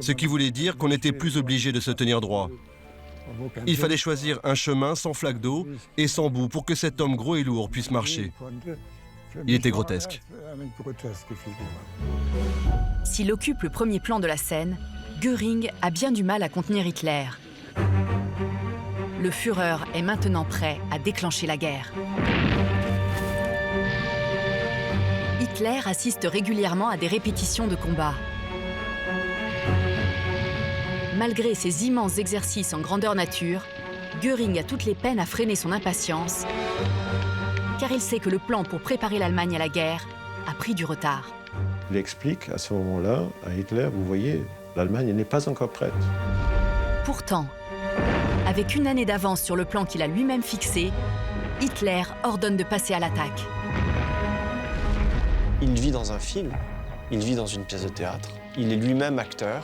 Ce qui voulait dire qu'on n'était plus obligé de se tenir droit. Il fallait choisir un chemin sans flaque d'eau et sans boue pour que cet homme gros et lourd puisse marcher. Il était grotesque. S'il occupe le premier plan de la scène, Göring a bien du mal à contenir Hitler. Le Führer est maintenant prêt à déclencher la guerre. Hitler assiste régulièrement à des répétitions de combats. Malgré ces immenses exercices en grandeur nature, Göring a toutes les peines à freiner son impatience, car il sait que le plan pour préparer l'Allemagne à la guerre a pris du retard. Il explique à ce moment-là à Hitler, vous voyez, l'Allemagne n'est pas encore prête. Pourtant, avec une année d'avance sur le plan qu'il a lui-même fixé, Hitler ordonne de passer à l'attaque. Il vit dans un film, il vit dans une pièce de théâtre, il est lui-même acteur,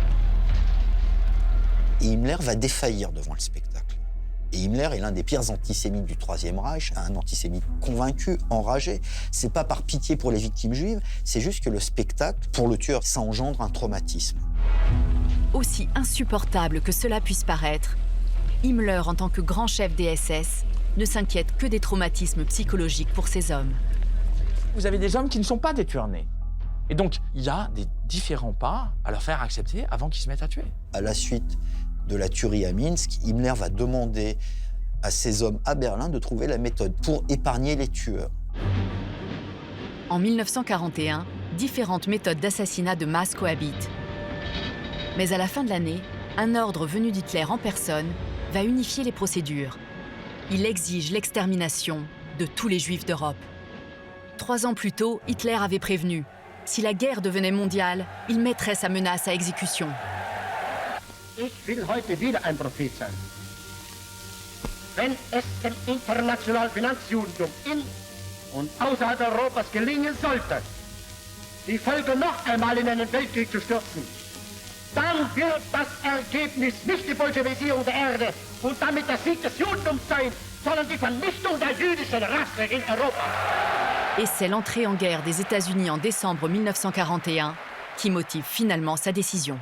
et Himmler va défaillir devant le spectacle. Et Himmler est l'un des pires antisémites du Troisième Reich, un antisémite convaincu, enragé. C'est pas par pitié pour les victimes juives, c'est juste que le spectacle, pour le tueur, ça engendre un traumatisme. Aussi insupportable que cela puisse paraître, Himmler, en tant que grand chef des SS, ne s'inquiète que des traumatismes psychologiques pour ces hommes. Vous avez des hommes qui ne sont pas des tueurs nés. Et donc, il y a des différents pas à leur faire accepter avant qu'ils se mettent à tuer. À la suite de la tuerie à Minsk, Himmler va demander à ces hommes à Berlin de trouver la méthode pour épargner les tueurs. En 1941, différentes méthodes d'assassinat de masse cohabitent. Mais à la fin de l'année, un ordre venu d'Hitler en personne va unifier les procédures. Il exige l'extermination de tous les Juifs d'Europe. 3 ans plus tôt, Hitler avait prévenu, si la guerre devenait mondiale, il mettrait sa menace à exécution. Ich will heute wieder ein Prophet sein. Wenn es dem internationalen Finanzjudentum in und außerhalb Europas gelingen sollte, die Völker noch einmal in einen Weltkrieg zu stürzen, dann wird das Ergebnis nicht die Bolschewisierung der Erde und damit der Sieg des Judentums sein, sondern die Vernichtung der jüdischen Rasse in Europa. Et c'est l'entrée en guerre des États-Unis en décembre 1941 qui motive finalement sa décision.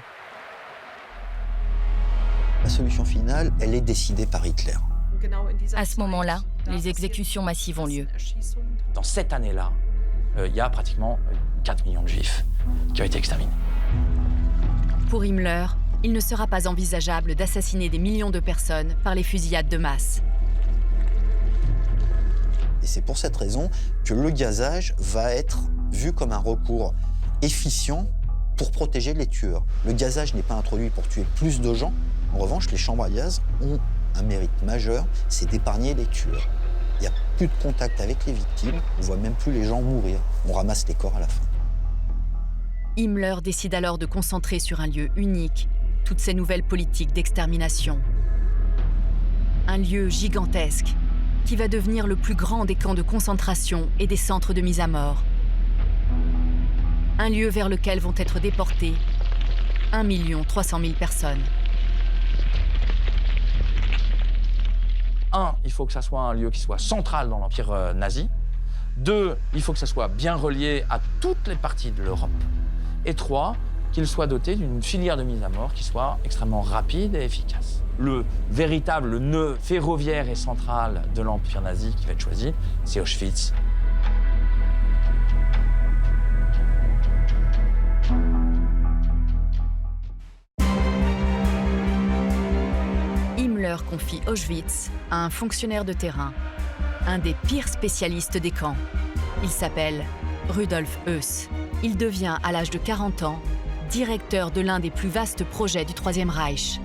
La solution finale, elle est décidée par Hitler. À ce moment-là, les exécutions massives ont lieu. Dans cette année-là, il y a pratiquement 4 millions de Juifs qui ont été exterminés. Pour Himmler, il ne sera pas envisageable d'assassiner des millions de personnes par les fusillades de masse. Et c'est pour cette raison que le gazage va être vu comme un recours efficient pour protéger les tueurs. Le gazage n'est pas introduit pour tuer plus de gens. En revanche, les chambres à gaz ont un mérite majeur, c'est d'épargner les tueurs. Il n'y a plus de contact avec les victimes, on ne voit même plus les gens mourir. On ramasse les corps à la fin. Himmler décide alors de concentrer sur un lieu unique toutes ces nouvelles politiques d'extermination. Un lieu gigantesque qui va devenir le plus grand des camps de concentration et des centres de mise à mort. Un lieu vers lequel vont être déportées 1 300 000 personnes. 1, il faut que ça soit un lieu qui soit central dans l'Empire nazi. 2, il faut que ça soit bien relié à toutes les parties de l'Europe. Et 3, qu'il soit doté d'une filière de mise à mort qui soit extrêmement rapide et efficace. Le véritable nœud ferroviaire et central de l'Empire nazi qui va être choisi, c'est Auschwitz. Himmler confie Auschwitz à un fonctionnaire de terrain, un des pires spécialistes des camps. Il s'appelle Rudolf Höss. Il devient, à l'âge de 40 ans, directeur de l'un des plus vastes projets du Troisième Reich.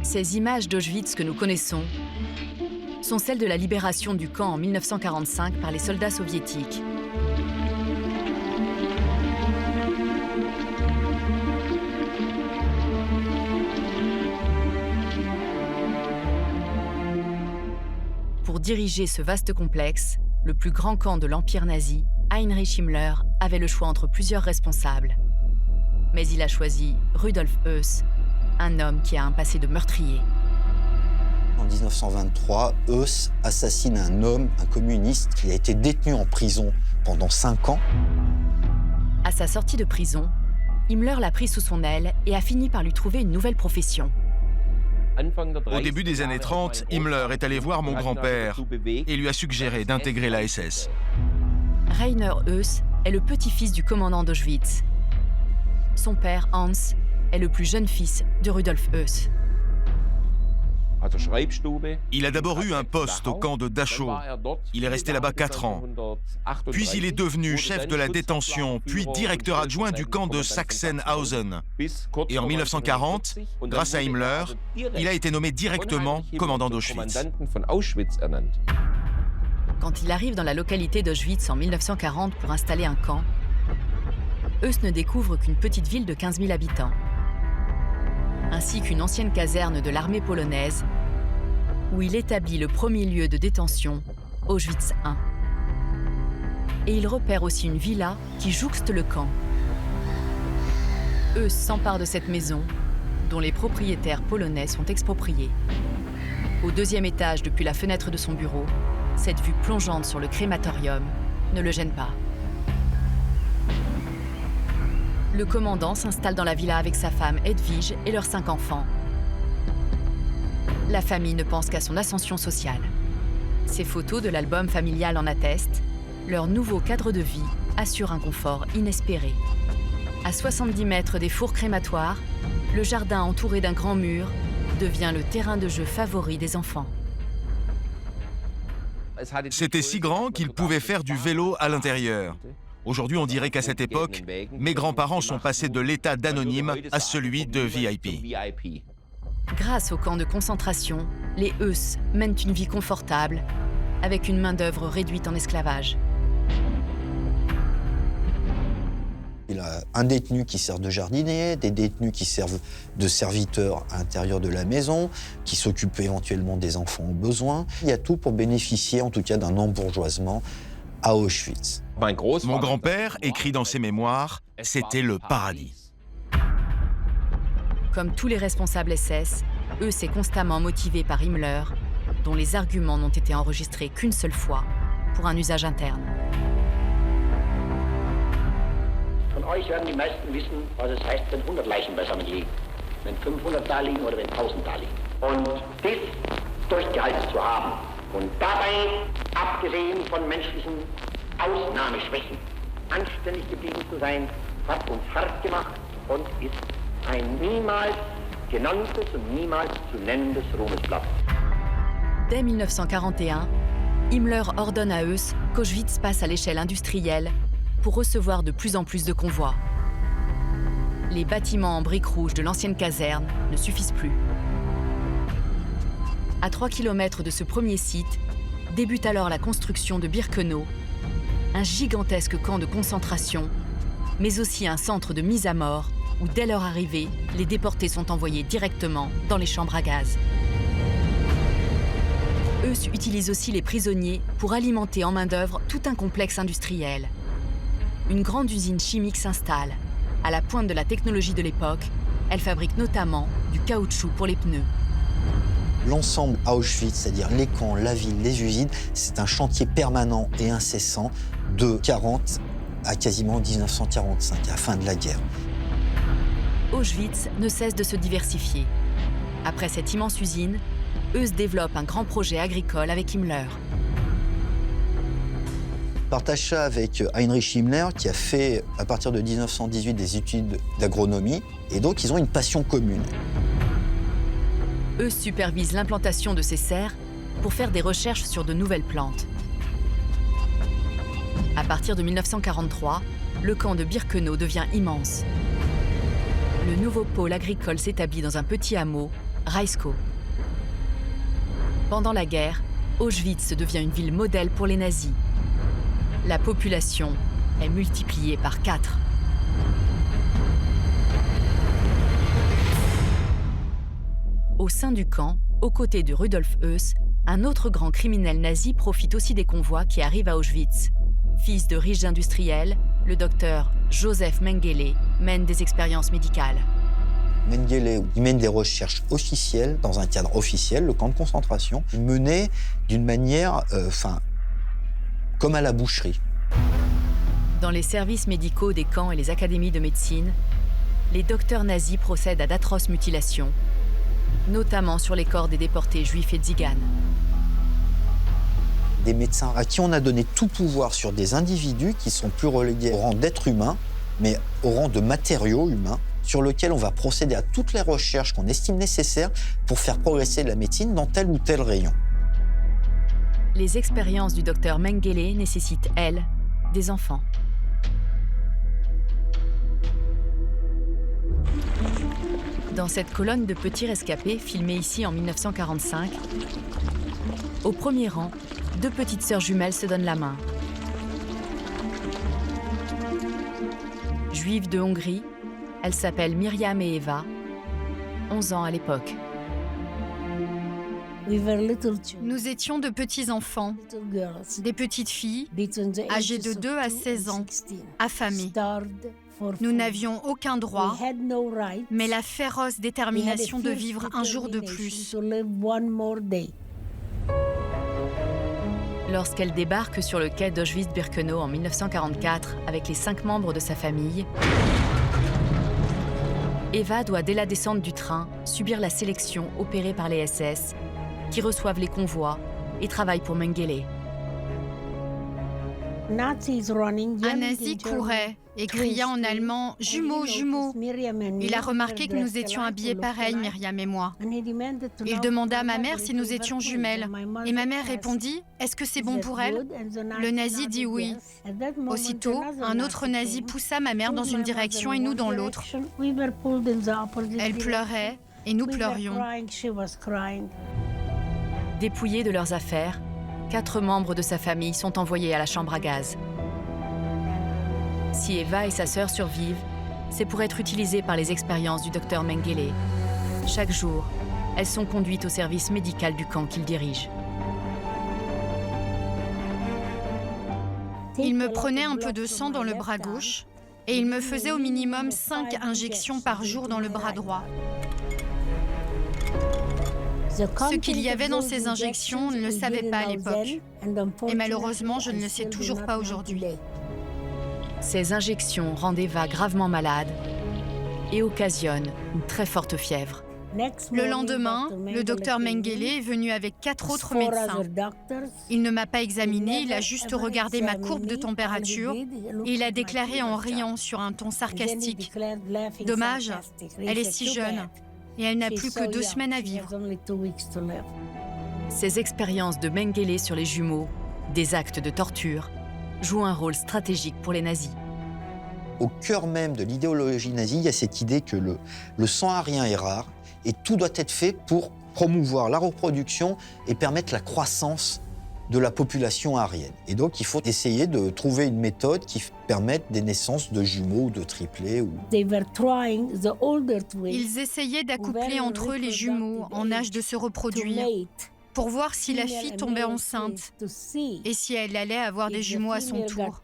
Ces images d'Auschwitz que nous connaissons sont celles de la libération du camp en 1945 par les soldats soviétiques. Pour diriger ce vaste complexe, le plus grand camp de l'Empire nazi, Heinrich Himmler avait le choix entre plusieurs responsables. Mais il a choisi Rudolf Höss, un homme qui a un passé de meurtrier. En 1923, Höss assassine un homme, un communiste, qui a été détenu en prison pendant 5 ans. À sa sortie de prison, Himmler l'a pris sous son aile et a fini par lui trouver une nouvelle profession. Au début des années 30, Himmler est allé voir mon grand-père et lui a suggéré d'intégrer la SS. Rainer Höss est le petit-fils du commandant d'Auschwitz. Son père, Hans, est le plus jeune fils de Rudolf Höss. Il a d'abord eu un poste au camp de Dachau. Il est resté là-bas 4 ans. Puis il est devenu chef de la détention, puis directeur adjoint du camp de Sachsenhausen. Et en 1940, grâce à Himmler, il a été nommé directement commandant d'Auschwitz. Quand il arrive dans la localité d'Auschwitz en 1940 pour installer un camp, Höss ne découvre qu'une petite ville de 15 000 habitants, ainsi qu'une ancienne caserne de l'armée polonaise, où il établit le premier lieu de détention, Auschwitz I. Et il repère aussi une villa qui jouxte le camp. Eux s'emparent de cette maison, dont les propriétaires polonais sont expropriés. Au 2e étage, depuis la fenêtre de son bureau, cette vue plongeante sur le crématorium ne le gêne pas. Le commandant s'installe dans la villa avec sa femme Edwige et leurs 5 enfants. La famille ne pense qu'à son ascension sociale. Ces photos de l'album familial en attestent. Leur nouveau cadre de vie assure un confort inespéré. À 70 mètres des fours crématoires, le jardin entouré d'un grand mur devient le terrain de jeu favori des enfants. C'était si grand qu'ils pouvaient faire du vélo à l'intérieur. Aujourd'hui, on dirait qu'à cette époque, mes grands-parents sont passés de l'état d'anonyme à celui de VIP. Grâce au camp de concentration, les Eus mènent une vie confortable, avec une main-d'œuvre réduite en esclavage. Il a un détenu qui sert de jardinier, des détenus qui servent de serviteurs à l'intérieur de la maison, qui s'occupent éventuellement des enfants au besoin. Il y a tout pour bénéficier, en tout cas, d'un embourgeoisement à Auschwitz. Mon grand-père écrit dans ses mémoires, c'était le paradis. Comme tous les responsables SS, Eus est constamment motivé par Himmler, dont les arguments n'ont été enregistrés qu'une seule fois, pour un usage interne. Von euch werden die meisten wissen, was es heißt, wenn 100 Leichen beisammen liegen. Wenn 500 da liegen oder wenn 1000 da liegen. Und dies durchgehalten zu haben. Und dabei, abgesehen von menschlichen Ausnahmeschwächen, anständig geblieben zu sein, hat uns hart gemacht und ist ein niemals genanntes und niemals zu nennendes Ruhmesblatt. Dès 1941, Himmler ordonne à Eus qu'Auschwitz passe à l'échelle industrielle pour recevoir de plus en plus de convois. Les bâtiments en briques rouges de l'ancienne caserne ne suffisent plus. À 3 km de ce premier site, débute alors la construction de Birkenau, un gigantesque camp de concentration, mais aussi un centre de mise à mort où, dès leur arrivée, les déportés sont envoyés directement dans les chambres à gaz. Eus utilise aussi les prisonniers pour alimenter en main-d'œuvre tout un complexe industriel. Une grande usine chimique s'installe. À la pointe de la technologie de l'époque, elle fabrique notamment du caoutchouc pour les pneus. L'ensemble à Auschwitz, c'est-à-dire les camps, la ville, les usines, c'est un chantier permanent et incessant de 1940 à quasiment 1945, à la fin de la guerre. Auschwitz ne cesse de se diversifier. Après cette immense usine, Eus développe un grand projet agricole avec Himmler. Partage ça avec Heinrich Himmler, qui a fait, à partir de 1918, des études d'agronomie. Et donc, ils ont une passion commune. Eus supervise l'implantation de ces serres pour faire des recherches sur de nouvelles plantes. À partir de 1943, le camp de Birkenau devient immense. Le nouveau pôle agricole s'établit dans un petit hameau, Reiskow. Pendant la guerre, Auschwitz devient une ville modèle pour les nazis. La population est multipliée par 4. Au sein du camp, aux côtés de Rudolf Höss, un autre grand criminel nazi profite aussi des convois qui arrivent à Auschwitz. Fils de riches industriels, le docteur Joseph Mengele mène des expériences médicales. Mengele mène des recherches officielles, dans un cadre officiel, le camp de concentration, mené d'une manière, comme à la boucherie. Dans les services médicaux des camps et les académies de médecine, les docteurs nazis procèdent à d'atroces mutilations, notamment sur les corps des déportés juifs et tziganes. Des médecins à qui on a donné tout pouvoir sur des individus qui sont plus relégués au rang d'êtres humains, mais au rang de matériaux humains, sur lequel on va procéder à toutes les recherches qu'on estime nécessaires pour faire progresser la médecine dans tel ou tel rayon. Les expériences du docteur Mengele nécessitent, elles, des enfants. Dans cette colonne de petits rescapés, filmée ici en 1945, au premier rang, 2 petites sœurs jumelles se donnent la main. Juives de Hongrie, elles s'appellent Myriam et Eva, 11 ans à l'époque. Nous étions de petits enfants, des petites filles, âgées de 2 à 16 ans, affamées. Nous n'avions aucun droit, mais la féroce détermination de vivre un jour de plus. Lorsqu'elle débarque sur le quai d'Auschwitz-Birkenau en 1944 avec les 5 membres de sa famille, Eva doit, dès la descente du train, subir la sélection opérée par les SS, qui reçoivent les convois et travaillent pour Mengele. Un nazi courait et cria en allemand « Jumeaux, jumeaux !» Il a remarqué que nous étions habillés pareil, Myriam et moi. Il demanda à ma mère si nous étions jumelles. Et ma mère répondit « Est-ce que c'est bon pour elle ?» Le nazi dit oui. Aussitôt, un autre nazi poussa ma mère dans une direction et nous dans l'autre. Elle pleurait et nous pleurions. Dépouillés de leurs affaires, 4 membres de sa famille sont envoyés à la chambre à gaz. Si Eva et sa sœur survivent, c'est pour être utilisées par les expériences du docteur Mengele. Chaque jour, elles sont conduites au service médical du camp qu'il dirige. Il me prenait un peu de sang dans le bras gauche et il me faisait au minimum 5 injections par jour dans le bras droit. Ce qu'il y avait dans ces injections, on ne le savait pas à l'époque. Et malheureusement, je ne le sais toujours pas aujourd'hui. Ces injections rendent Eva gravement malade et occasionnent une très forte fièvre. Le lendemain, le docteur Mengele est venu avec 4 autres médecins. Il ne m'a pas examinée, il a juste regardé ma courbe de température et il a déclaré en riant sur un ton sarcastique « Dommage, elle est si jeune et elle n'a plus que 2 semaines à vivre. » Ces expériences de Mengele sur les jumeaux, des actes de torture, jouent un rôle stratégique pour les nazis. Au cœur même de l'idéologie nazie, il y a cette idée que le sang arien est rare et tout doit être fait pour promouvoir la reproduction et permettre la croissance de la population aryenne. Et donc, il faut essayer de trouver une méthode qui permette des naissances de jumeaux ou de triplés. Ils essayaient d'accoupler entre eux les jumeaux en âge de se reproduire pour voir si la fille tombait enceinte et si elle allait avoir des jumeaux à son tour.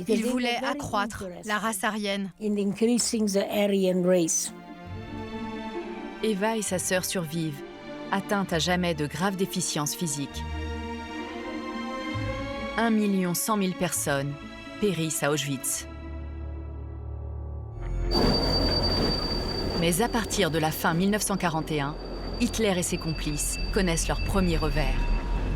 Ils voulaient accroître la race aryenne. Eva et sa sœur survivent, atteintes à jamais de graves déficiences physiques. 1 100 000 personnes périssent à Auschwitz. Mais à partir de la fin 1941, Hitler et ses complices connaissent leur premier revers.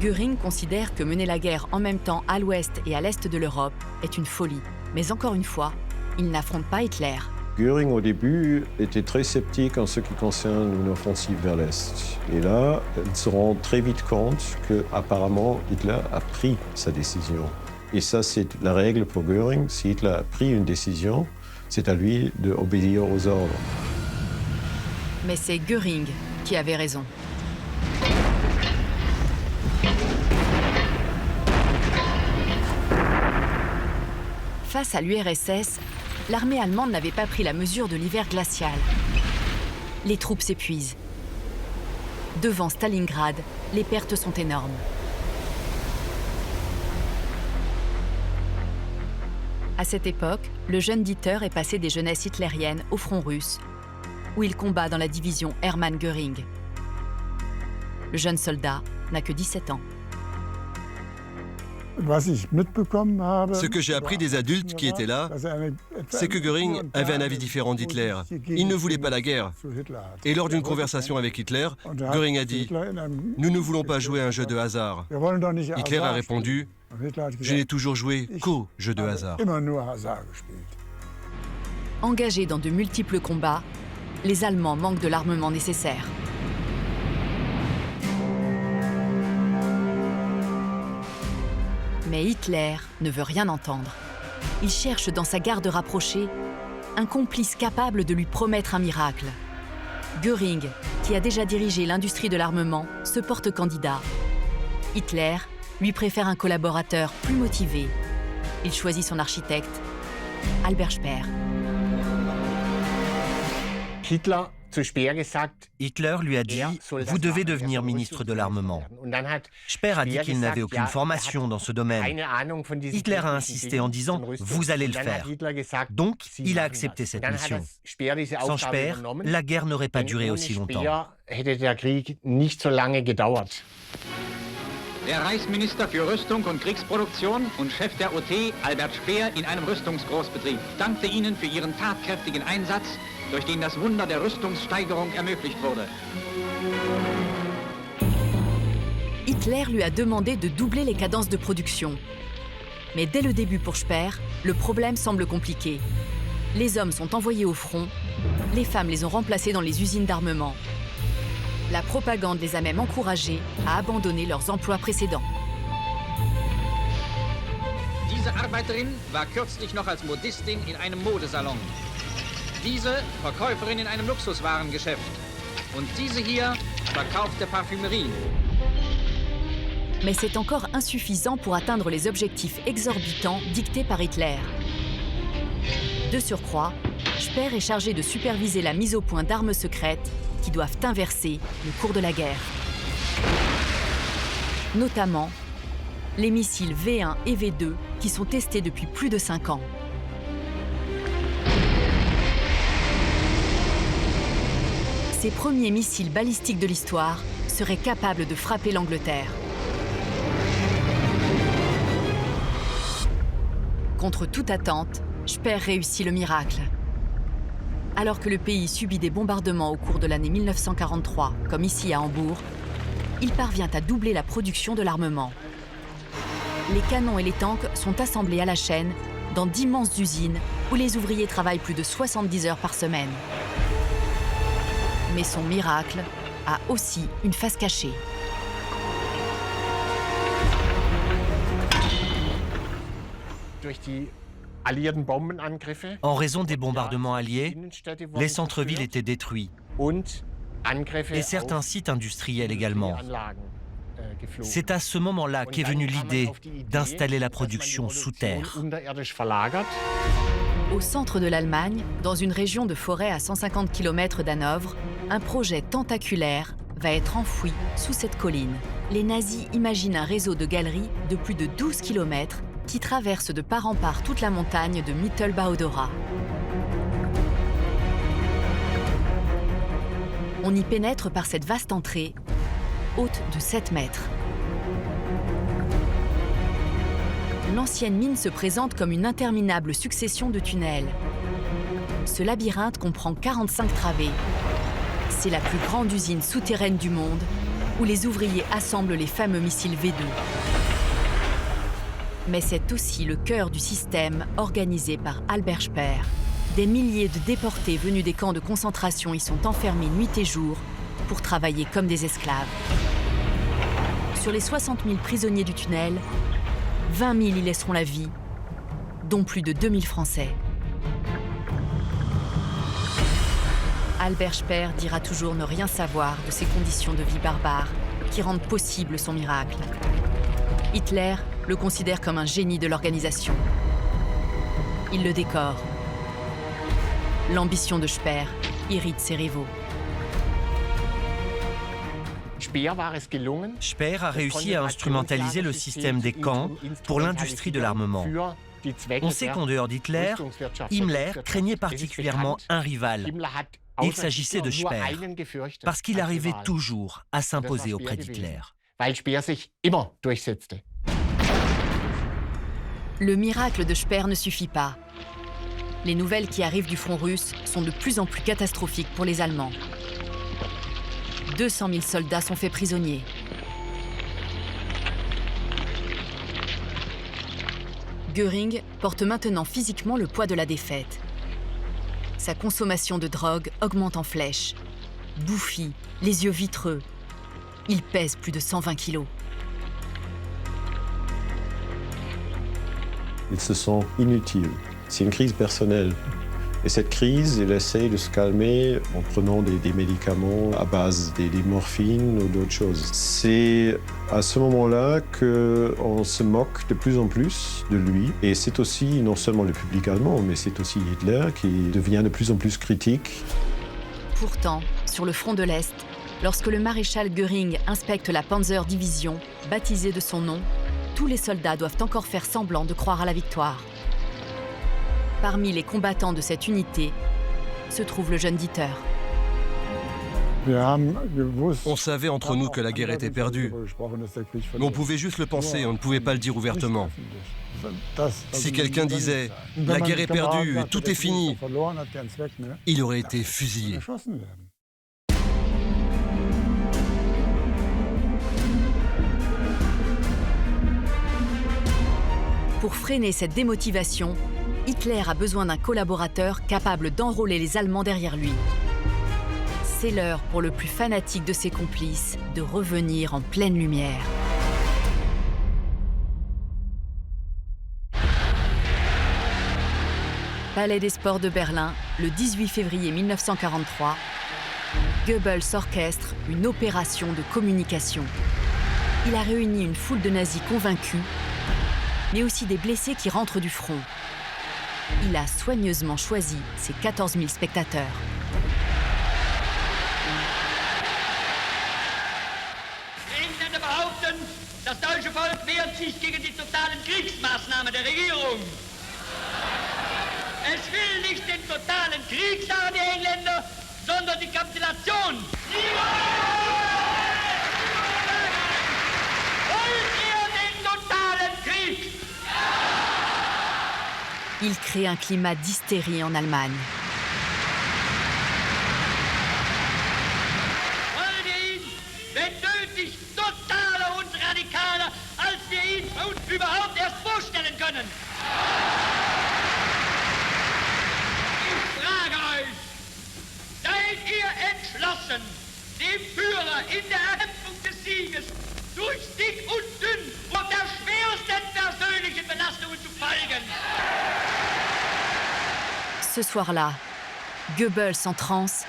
Göring considère que mener la guerre en même temps à l'ouest et à l'est de l'Europe est une folie. Mais encore une fois, il n'affronte pas Hitler. Göring, au début, était très sceptique en ce qui concerne une offensive vers l'Est. Et là, il se rend très vite compte qu'apparemment, Hitler a pris sa décision. Et ça, c'est la règle pour Göring. Si Hitler a pris une décision, c'est à lui d'obéir aux ordres. Mais c'est Göring qui avait raison. Face à l'URSS, l'armée allemande n'avait pas pris la mesure de l'hiver glacial. Les troupes s'épuisent. Devant Stalingrad, les pertes sont énormes. À cette époque, le jeune Dieter est passé des jeunesses hitlériennes au front russe, où il combat dans la division Hermann Göring. Le jeune soldat n'a que 17 ans. Ce que j'ai appris des adultes qui étaient là, c'est que Göring avait un avis différent d'Hitler. Il ne voulait pas la guerre. Et lors d'une conversation avec Hitler, Göring a dit « Nous ne voulons pas jouer un jeu de hasard ». Hitler a répondu « Je n'ai toujours joué qu'au jeu de hasard ». Engagés dans de multiples combats, les Allemands manquent de l'armement nécessaire. Mais Hitler ne veut rien entendre. Il cherche dans sa garde rapprochée un complice capable de lui promettre un miracle. Göring, qui a déjà dirigé l'industrie de l'armement, se porte candidat. Hitler lui préfère un collaborateur plus motivé. Il choisit son architecte, Albert Speer. Hitler lui a dit « Vous devez devenir ministre de l'armement ». Speer a dit qu'il n'avait aucune formation dans ce domaine. Hitler a insisté en disant « Vous allez le faire ». Donc, il a accepté cette mission. Sans Speer, la guerre n'aurait pas duré aussi longtemps. Der Reichsminister für Rüstung und Kriegsproduktion und Chef der OT, Albert Speer, in einem Rüstungsgroßbetrieb, dankte Ihnen für Ihren tatkräftigen Einsatz, durch den das Wunder der Rüstungssteigerung ermöglicht wurde. Hitler lui a demandé de doubler les cadences de production. Mais dès le début pour Speer, le problème semble compliqué. Les hommes sont envoyés au front, les femmes les ont remplacés dans les usines d'armement. La propagande les a même encouragés à abandonner leurs emplois précédents. Diese Arbeiterin war kürzlich noch als Modistin in einem Modesalon. Diese Verkäuferin in einem Luxuswarengeschäft. Und diese hier verkaufte Parfümerie. Mais c'est encore insuffisant pour atteindre les objectifs exorbitants dictés par Hitler. De surcroît, Speer est chargé de superviser la mise au point d'armes secrètes qui doivent inverser le cours de la guerre. Notamment les missiles V1 et V2 qui sont testés depuis plus de 5 ans. Ces premiers missiles balistiques de l'histoire seraient capables de frapper l'Angleterre. Contre toute attente, Speer réussit le miracle. Alors que le pays subit des bombardements au cours de l'année 1943, comme ici à Hambourg, il parvient à doubler la production de l'armement. Les canons et les tanks sont assemblés à la chaîne dans d'immenses usines où les ouvriers travaillent plus de 70 heures par semaine. Mais son miracle a aussi une face cachée. En raison des bombardements alliés, les centres-villes étaient détruits et certains sites industriels également. C'est à ce moment-là qu'est venue l'idée d'installer la production sous terre. Au centre de l'Allemagne, dans une région de forêt à 150 km d'Hanovre, un projet tentaculaire va être enfoui sous cette colline. Les nazis imaginent un réseau de galeries de plus de 12 km qui traverse de part en part toute la montagne de Mittelbau-Dora. On y pénètre par cette vaste entrée, haute de 7 mètres. L'ancienne mine se présente comme une interminable succession de tunnels. Ce labyrinthe comprend 45 travées. C'est la plus grande usine souterraine du monde, où les ouvriers assemblent les fameux missiles V2. Mais c'est aussi le cœur du système organisé par Albert Speer. Des milliers de déportés venus des camps de concentration y sont enfermés nuit et jour pour travailler comme des esclaves. Sur les 60 000 prisonniers du tunnel, 20 000 y laisseront la vie, dont plus de 2 000 Français. Albert Speer dira toujours ne rien savoir de ces conditions de vie barbares qui rendent possible son miracle. Hitler le considère comme un génie de l'organisation. Il le décore. L'ambition de Speer irrite ses rivaux. Speer a réussi à instrumentaliser le système des camps pour l'industrie de l'armement. On sait qu'en dehors d'Hitler, Himmler craignait particulièrement un rival. Il s'agissait de Speer, parce qu'il arrivait toujours à s'imposer auprès d'Hitler. Le miracle de Speer ne suffit pas. Les nouvelles qui arrivent du front russe sont de plus en plus catastrophiques pour les Allemands. 200 000 soldats sont faits prisonniers. Göring porte maintenant physiquement le poids de la défaite. Sa consommation de drogue augmente en flèche. Bouffi, les yeux vitreux. Il pèse plus de 120 kilos. Il se sent inutile. C'est une crise personnelle. Et cette crise, il essaye de se calmer en prenant des médicaments à base des morphines ou d'autres choses. C'est à ce moment-là qu'on se moque de plus en plus de lui. Et c'est aussi non seulement le public allemand, mais c'est aussi Hitler qui devient de plus en plus critique. Pourtant, sur le front de l'Est, lorsque le maréchal Göring inspecte la Panzer Division, baptisée de son nom, tous les soldats doivent encore faire semblant de croire à la victoire. Parmi les combattants de cette unité se trouve le jeune Dieter. On savait entre nous que la guerre était perdue, mais on pouvait juste le penser, on ne pouvait pas le dire ouvertement. Si quelqu'un disait « la guerre est perdue, tout est fini », il aurait été fusillé. Pour freiner cette démotivation, Hitler a besoin d'un collaborateur capable d'enrôler les Allemands derrière lui. C'est l'heure pour le plus fanatique de ses complices de revenir en pleine lumière. Palais des Sports de Berlin, le 18 février 1943, Goebbels orchestre une opération de communication. Il a réuni une foule de nazis convaincus, mais aussi des blessés qui rentrent du front. Il a soigneusement choisi ses 14 000 spectateurs. Engländer behaupten, das deutsche Volk wehrt sich gegen die totalen Kriegsmaßnahmen der Regierung. Es will nicht den totalen Krieg, sagen die Engländer, sondern die Kapitulation. Wollt ihr den totalen Krieg? Il crée un climat d'hystérie en Allemagne. Wollen wir ihn, wenn nötig, totaler und radikaler, als wir ihn uns überhaupt erst vorstellen können? Ich frage euch, seid ihr entschlossen, dem Führer in der Erkämpfung des Sieges durch dick und dünn und der schwersten persönlichen Belastungen zu folgen? Ce soir-là, Goebbels, en transe,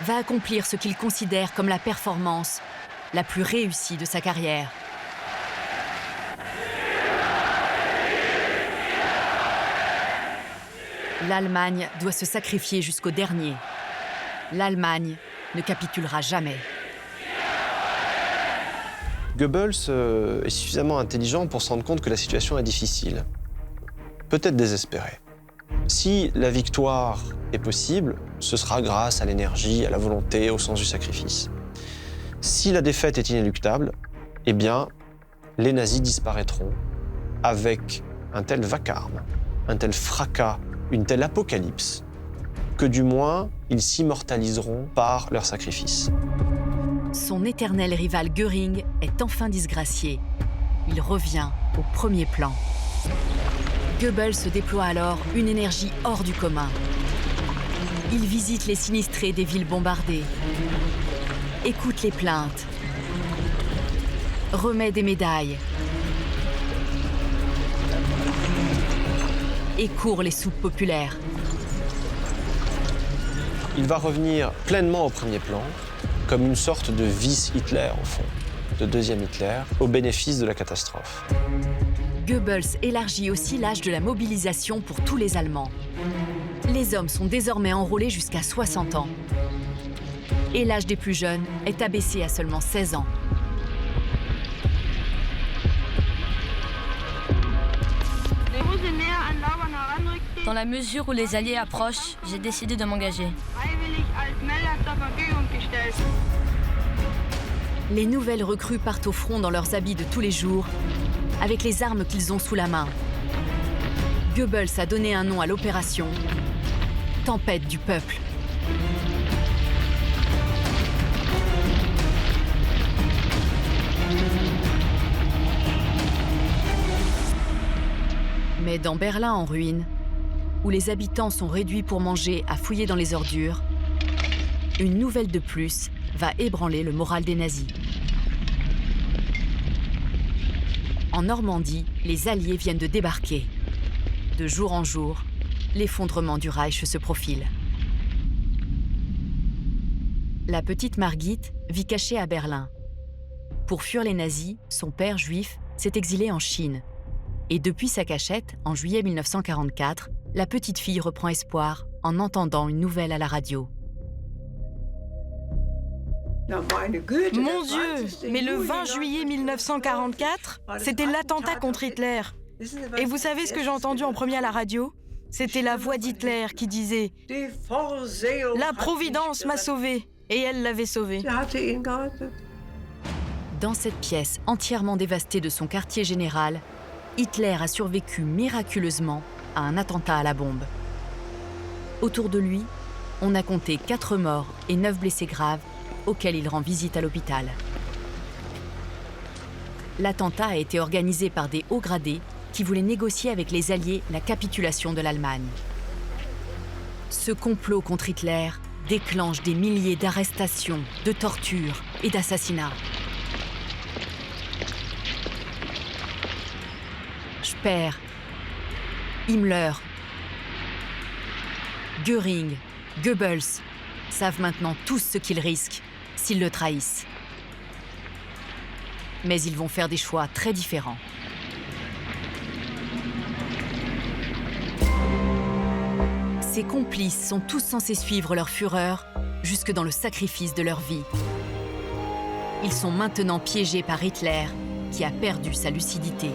va accomplir ce qu'il considère comme la performance la plus réussie de sa carrière. L'Allemagne doit se sacrifier jusqu'au dernier. L'Allemagne ne capitulera jamais. Goebbels est suffisamment intelligent pour se rendre compte que la situation est difficile, peut-être désespérée. Si la victoire est possible, ce sera grâce à l'énergie, à la volonté, au sens du sacrifice. Si la défaite est inéluctable, eh bien, les nazis disparaîtront avec un tel vacarme, un tel fracas, une telle apocalypse, que du moins, ils s'immortaliseront par leur sacrifice. Son éternel rival Göring est enfin disgracié. Il revient au premier plan. Goebbels se déploie alors une énergie hors du commun. Il visite les sinistrés des villes bombardées, écoute les plaintes, remet des médailles et court les soupes populaires. Il va revenir pleinement au premier plan, comme une sorte de vice-Hitler, au fond, de deuxième Hitler, au bénéfice de la catastrophe. Goebbels élargit aussi l'âge de la mobilisation pour tous les Allemands. Les hommes sont désormais enrôlés jusqu'à 60 ans. Et l'âge des plus jeunes est abaissé à seulement 16 ans. Dans la mesure où les Alliés approchent, j'ai décidé de m'engager. Les nouvelles recrues partent au front dans leurs habits de tous les jours, avec les armes qu'ils ont sous la main. Goebbels a donné un nom à l'opération « Tempête du peuple ». Mais dans Berlin en ruine, où les habitants sont réduits pour manger à fouiller dans les ordures, une nouvelle de plus va ébranler le moral des nazis. En Normandie, les Alliés viennent de débarquer. De jour en jour, l'effondrement du Reich se profile. La petite Margit vit cachée à Berlin. Pour fuir les nazis, son père juif s'est exilé en Chine. Et depuis sa cachette, en juillet 1944, la petite fille reprend espoir en entendant une nouvelle à la radio. Mon Dieu, mais le 20 juillet 1944, c'était l'attentat contre Hitler. Et vous savez ce que j'ai entendu en premier à la radio? C'était la voix d'Hitler qui disait « La Providence m'a sauvé ». Et elle l'avait sauvé. Dans cette pièce entièrement dévastée de son quartier général, Hitler a survécu miraculeusement à un attentat à la bombe. Autour de lui, on a compté 4 morts et 9 blessés graves auxquels il rend visite à l'hôpital. L'attentat a été organisé par des hauts gradés qui voulaient négocier avec les Alliés la capitulation de l'Allemagne. Ce complot contre Hitler déclenche des milliers d'arrestations, de tortures et d'assassinats. Speer, Himmler, Göring, Goebbels savent maintenant tous ce qu'ils risquent s'ils le trahissent. Mais ils vont faire des choix très différents. Ces complices sont tous censés suivre leur fureur jusque dans le sacrifice de leur vie. Ils sont maintenant piégés par Hitler, qui a perdu sa lucidité.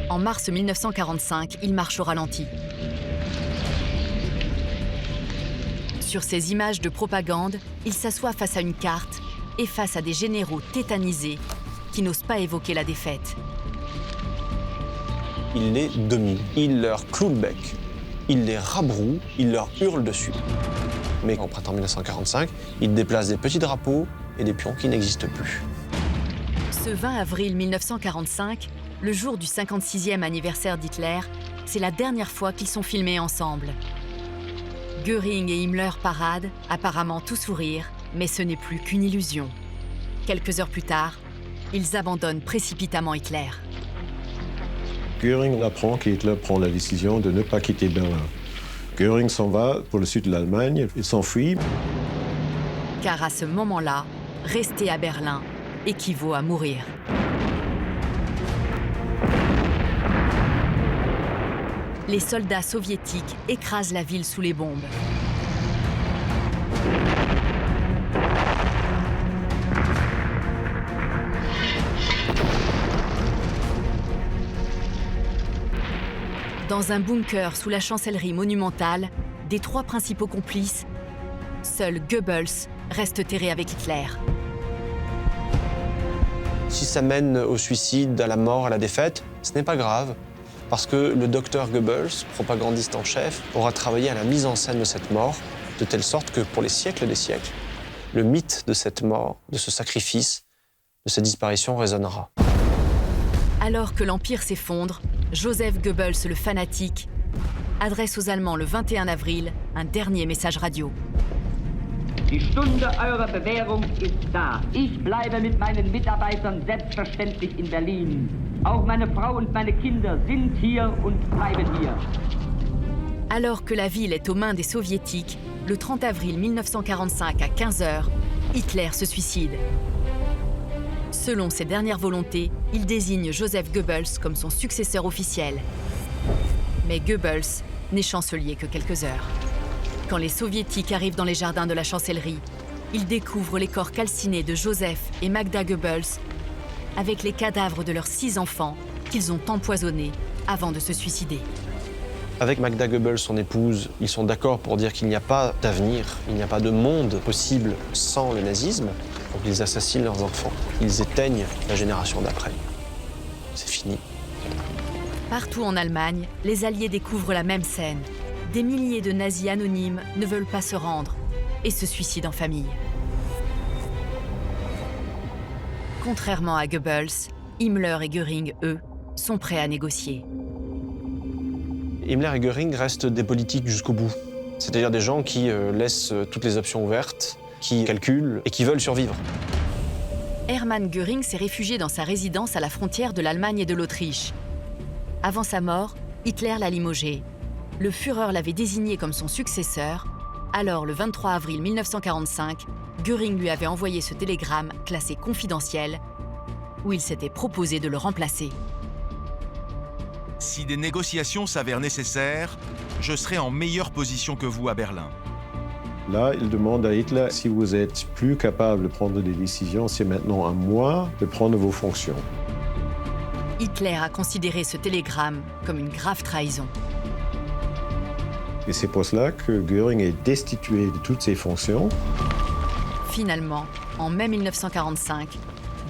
En mars 1945, il marche au ralenti. Sur ces images de propagande, il s'assoit face à une carte et face à des généraux tétanisés qui n'osent pas évoquer la défaite. Il les domine, il leur cloue le bec, il les rabroue, il leur hurle dessus. Mais en printemps 1945, il déplace des petits drapeaux et des pions qui n'existent plus. Ce 20 avril 1945, le jour du 56e anniversaire d'Hitler, c'est la dernière fois qu'ils sont filmés ensemble. Göring et Himmler paradent, apparemment tout sourire, mais ce n'est plus qu'une illusion. Quelques heures plus tard, ils abandonnent précipitamment Hitler. Göring apprend qu'Hitler prend la décision de ne pas quitter Berlin. Göring s'en va pour le sud de l'Allemagne, il s'enfuit. Car à ce moment-là, rester à Berlin équivaut à mourir. Les soldats soviétiques écrasent la ville sous les bombes. Dans un bunker sous la chancellerie monumentale, des 3 principaux complices, seul Goebbels reste terré avec Hitler. Si ça mène au suicide, à la mort, à la défaite, ce n'est pas grave, parce que le docteur Goebbels, propagandiste en chef, aura travaillé à la mise en scène de cette mort, de telle sorte que pour les siècles des siècles, le mythe de cette mort, de ce sacrifice, de cette disparition résonnera. Alors que l'Empire s'effondre, Joseph Goebbels, le fanatique, adresse aux Allemands le 21 avril un dernier message radio. Die Stunde eurer Bewährung ist da. Ich bleibe mit meinen Mitarbeitern selbstverständlich in Berlin. Auch meine Frau und meine Kinder sind hier und bleiben hier. Alors que la ville est aux mains des Soviétiques, le 30 avril 1945 à 15h, Hitler se suicide. Selon ses dernières volontés, il désigne Joseph Goebbels comme son successeur officiel. Mais Goebbels n'est chancelier que quelques heures. Quand les Soviétiques arrivent dans les jardins de la chancellerie, ils découvrent les corps calcinés de Joseph et Magda Goebbels avec les cadavres de leurs 6 enfants qu'ils ont empoisonnés avant de se suicider. Avec Magda Goebbels, son épouse, ils sont d'accord pour dire qu'il n'y a pas d'avenir, il n'y a pas de monde possible sans le nazisme. Donc ils assassinent leurs enfants, ils éteignent la génération d'après. C'est fini. Partout en Allemagne, les Alliés découvrent la même scène. Des milliers de nazis anonymes ne veulent pas se rendre et se suicident en famille. Contrairement à Goebbels, Himmler et Göring, eux, sont prêts à négocier. Himmler et Göring restent des politiques jusqu'au bout. C'est-à-dire des gens qui laissent toutes les options ouvertes, qui calculent et qui veulent survivre. Hermann Göring s'est réfugié dans sa résidence à la frontière de l'Allemagne et de l'Autriche. Avant sa mort, Hitler l'a limogé. Le Führer l'avait désigné comme son successeur. Alors, le 23 avril 1945, Göring lui avait envoyé ce télégramme classé confidentiel où il s'était proposé de le remplacer. Si des négociations s'avèrent nécessaires, je serai en meilleure position que vous à Berlin. Là, il demande à Hitler, si vous êtes plus capable de prendre des décisions, c'est maintenant à moi de prendre vos fonctions. Hitler a considéré ce télégramme comme une grave trahison. Et c'est pour cela que Göring est destitué de toutes ses fonctions. Finalement, en mai 1945,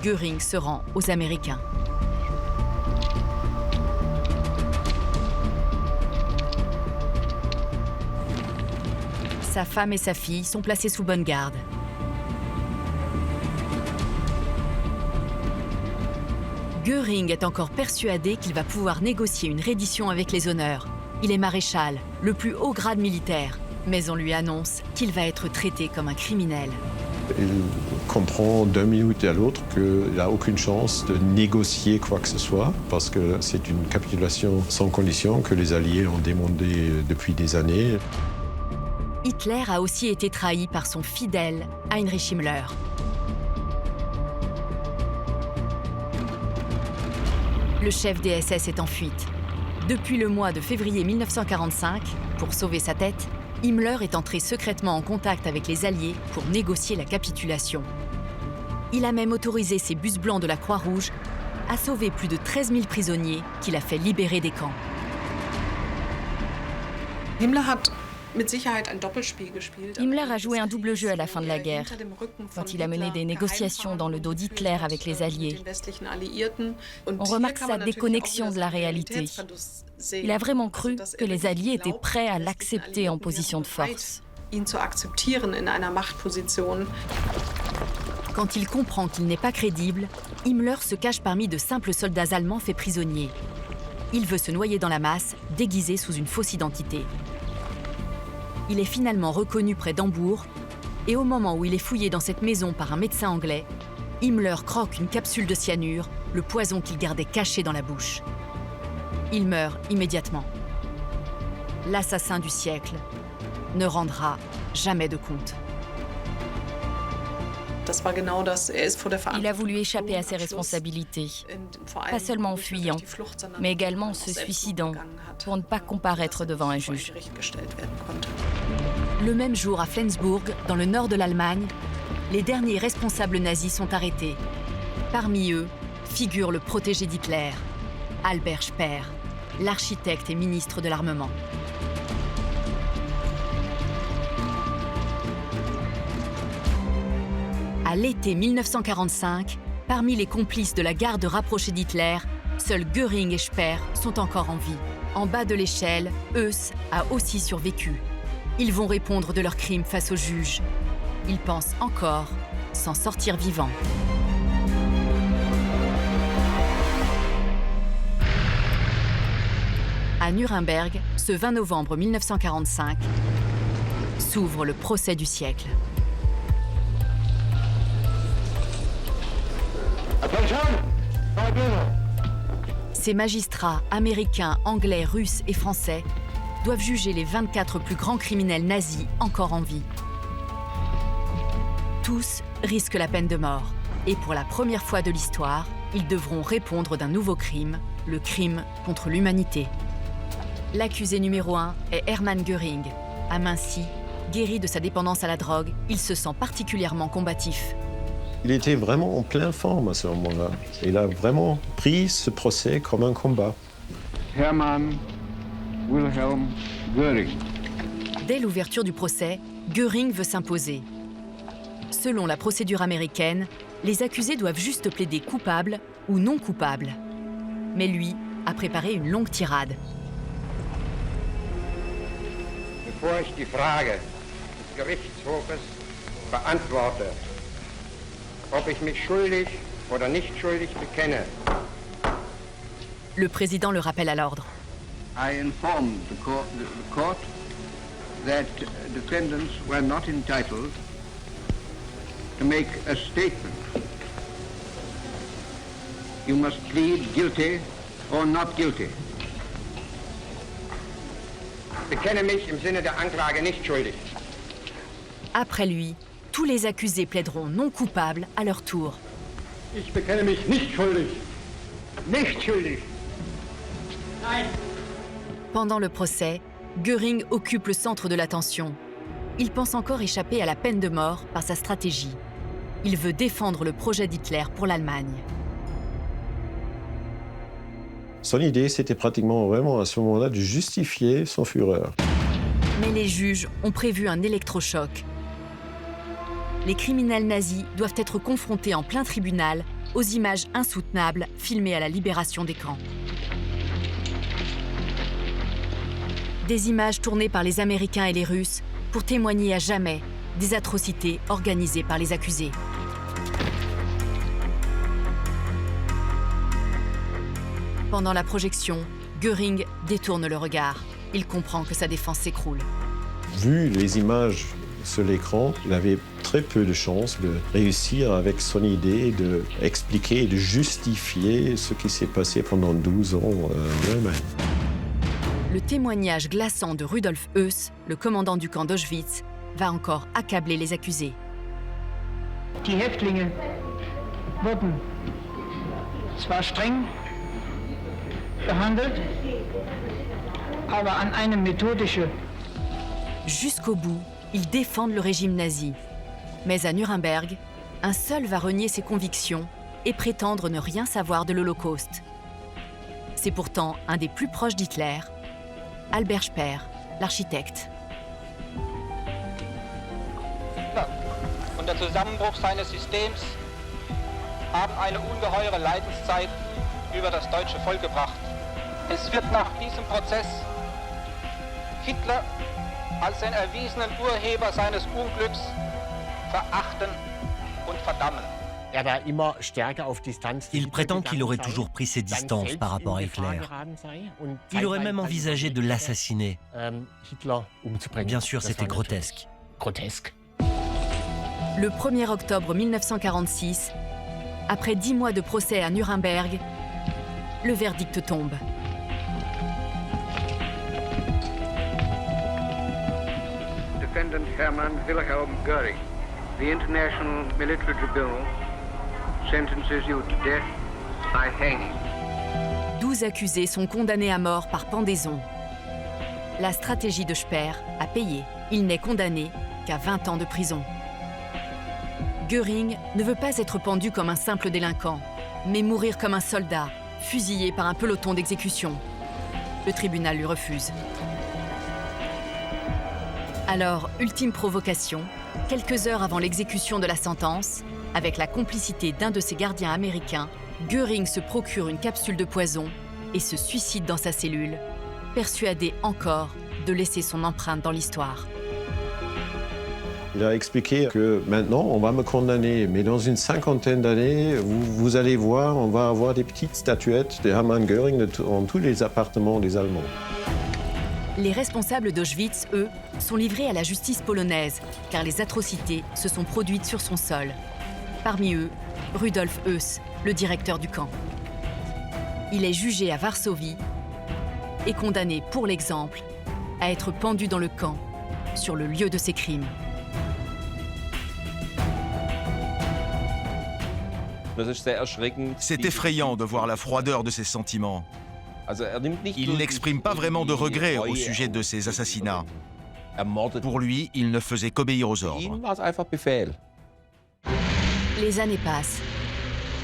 Göring se rend aux Américains. Sa femme et sa fille sont placées sous bonne garde. Göring est encore persuadé qu'il va pouvoir négocier une reddition avec les honneurs. Il est maréchal, le plus haut grade militaire, mais on lui annonce qu'il va être traité comme un criminel. Il comprend d'une minute à l'autre qu'il n'a aucune chance de négocier quoi que ce soit, parce que c'est une capitulation sans condition que les Alliés ont demandé depuis des années. Hitler a aussi été trahi par son fidèle Heinrich Himmler. Le chef des SS est en fuite. Depuis le mois de février 1945, pour sauver sa tête, Himmler est entré secrètement en contact avec les Alliés pour négocier la capitulation. Il a même autorisé ses bus blancs de la Croix-Rouge à sauver plus de 13 000 prisonniers qu'il a fait libérer des camps. Himmler a joué un double jeu à la fin de la guerre, quand il a mené des négociations dans le dos d'Hitler avec les Alliés. On remarque sa déconnexion de la réalité. Il a vraiment cru que les Alliés étaient prêts à l'accepter en position de force. Quand il comprend qu'il n'est pas crédible, Himmler se cache parmi de simples soldats allemands faits prisonniers. Il veut se noyer dans la masse, déguisé sous une fausse identité. Il est finalement reconnu près d'Hambourg, et au moment où il est fouillé dans cette maison par un médecin anglais, Himmler croque une capsule de cyanure, le poison qu'il gardait caché dans la bouche. Il meurt immédiatement. L'assassin du siècle ne rendra jamais de compte. Il a voulu échapper à ses responsabilités, pas seulement en fuyant, mais également en se suicidant pour ne pas comparaître devant un juge. Le même jour, à Flensburg, dans le nord de l'Allemagne, les derniers responsables nazis sont arrêtés. Parmi eux figure le protégé d'Hitler, Albert Speer, l'architecte et ministre de l'Armement. À l'été 1945, parmi les complices de la garde rapprochée d'Hitler, seuls Göring et Speer sont encore en vie. En bas de l'échelle, Heuss a aussi survécu. Ils vont répondre de leurs crimes face au juge. Ils pensent encore s'en sortir vivants. À Nuremberg, ce 20 novembre 1945, s'ouvre le procès du siècle. Ces magistrats américains, anglais, russes et français doivent juger les 24 plus grands criminels nazis encore en vie. Tous risquent la peine de mort. Et pour la première fois de l'histoire, ils devront répondre d'un nouveau crime, le crime contre l'humanité. L'accusé numéro 1 est Hermann Göring. Aminci, guéri de sa dépendance à la drogue, il se sent particulièrement combatif. Il était vraiment en pleine forme à ce moment-là. Il a vraiment pris ce procès comme un combat. Hermann Wilhelm Göring. Dès l'ouverture du procès, Göring veut s'imposer. Selon la procédure américaine, les accusés doivent juste plaider coupable ou non coupable. Mais lui a préparé une longue tirade. Bevor ich die Frage des Gerichtshofes beantworte, ob ich mich schuldig oder nicht schuldig bekenne. Le président le rappelle à l'ordre. I informed the court that defendants were not entitled to make a statement. You must plead guilty or not guilty. Ich bekenne mich im Sinne der Anklage nicht schuldig. Après lui, tous les accusés plaideront non coupables à leur tour. Ich bekenne mich nicht schuldig. Nicht schuldig. Nein. Pendant le procès, Göring occupe le centre de l'attention. il pense encore échapper à la peine de mort par sa stratégie. Il veut défendre le projet d'Hitler pour l'Allemagne. Son idée, c'était pratiquement vraiment à ce moment-là de justifier son fureur. Mais les juges ont prévu un électrochoc. Les criminels nazis doivent être confrontés en plein tribunal aux images insoutenables filmées à la libération des camps. Des images tournées par les Américains et les Russes pour témoigner à jamais des atrocités organisées par les accusés. Pendant la projection, Göring détourne le regard. Il comprend que sa défense s'écroule. Vu les images sur l'écran, il avait très peu de chances de réussir avec son idée d'expliquer et de justifier ce qui s'est passé pendant 12 ans en Allemagne. Le témoignage glaçant de Rudolf Höss, le commandant du camp d'Auschwitz, va encore accabler les accusés. Die Häftlinge wurden zwar streng behandelt, aber an eine methodische. Jusqu'au bout, ils défendent le régime nazi. Mais à Nuremberg, un seul va renier ses convictions et prétendre ne rien savoir de l'Holocauste. C'est pourtant un des plus proches d'Hitler, Albert Speer, l'architecte. Und der Zusammenbruch seines Systems haben eine ungeheure Leidenszeit über das deutsche Volk gebracht. Es wird nach diesem Prozess Hitler als den erwiesenen Urheber seines Unglücks verachten und verdammen. Il prétend qu'il aurait toujours pris ses distances par rapport à Hitler. Il aurait même envisagé de l'assassiner. Bien sûr, c'était grotesque. Le 1er octobre 1946, après 10 mois de procès à Nuremberg, le verdict tombe. Defendant Hermann Wilhelm Göring, the International Military Tribunal sentences you to death by hanging. 12 accusés sont condamnés à mort par pendaison. La stratégie de Speer a payé. Il n'est condamné qu'à 20 ans de prison. Göring ne veut pas être pendu comme un simple délinquant, mais mourir comme un soldat, fusillé par un peloton d'exécution. Le tribunal lui refuse. Alors, ultime provocation, quelques heures avant l'exécution de la sentence, avec la complicité d'un de ses gardiens américains, Göring se procure une capsule de poison et se suicide dans sa cellule, persuadé encore de laisser son empreinte dans l'histoire. Il a expliqué que maintenant, on va me condamner, mais dans une 50aine d'années, vous allez voir, on va avoir des petites statuettes de Hermann Göring dans tous les appartements des Allemands. Les responsables d'Auschwitz, eux, sont livrés à la justice polonaise, car les atrocités se sont produites sur son sol. Parmi eux, Rudolf Höss, le directeur du camp. Il est jugé à Varsovie et condamné, pour l'exemple, à être pendu dans le camp, sur le lieu de ses crimes. C'est effrayant de voir la froideur de ses sentiments. Il n'exprime pas vraiment de regret au sujet de ces assassinats. Pour lui, il ne faisait qu'obéir aux ordres. Les années passent.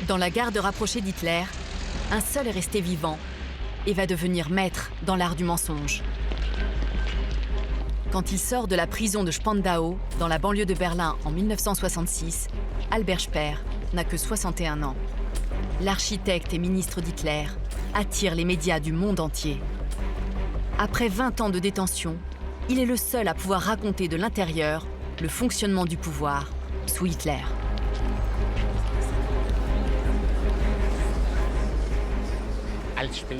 Dans la garde rapprochée d'Hitler, un seul est resté vivant et va devenir maître dans l'art du mensonge. Quand il sort de la prison de Spandau, dans la banlieue de Berlin en 1966, Albert Speer n'a que 61 ans. L'architecte et ministre d'Hitler attire les médias du monde entier. Après 20 ans de détention, il est le seul à pouvoir raconter de l'intérieur le fonctionnement du pouvoir sous Hitler.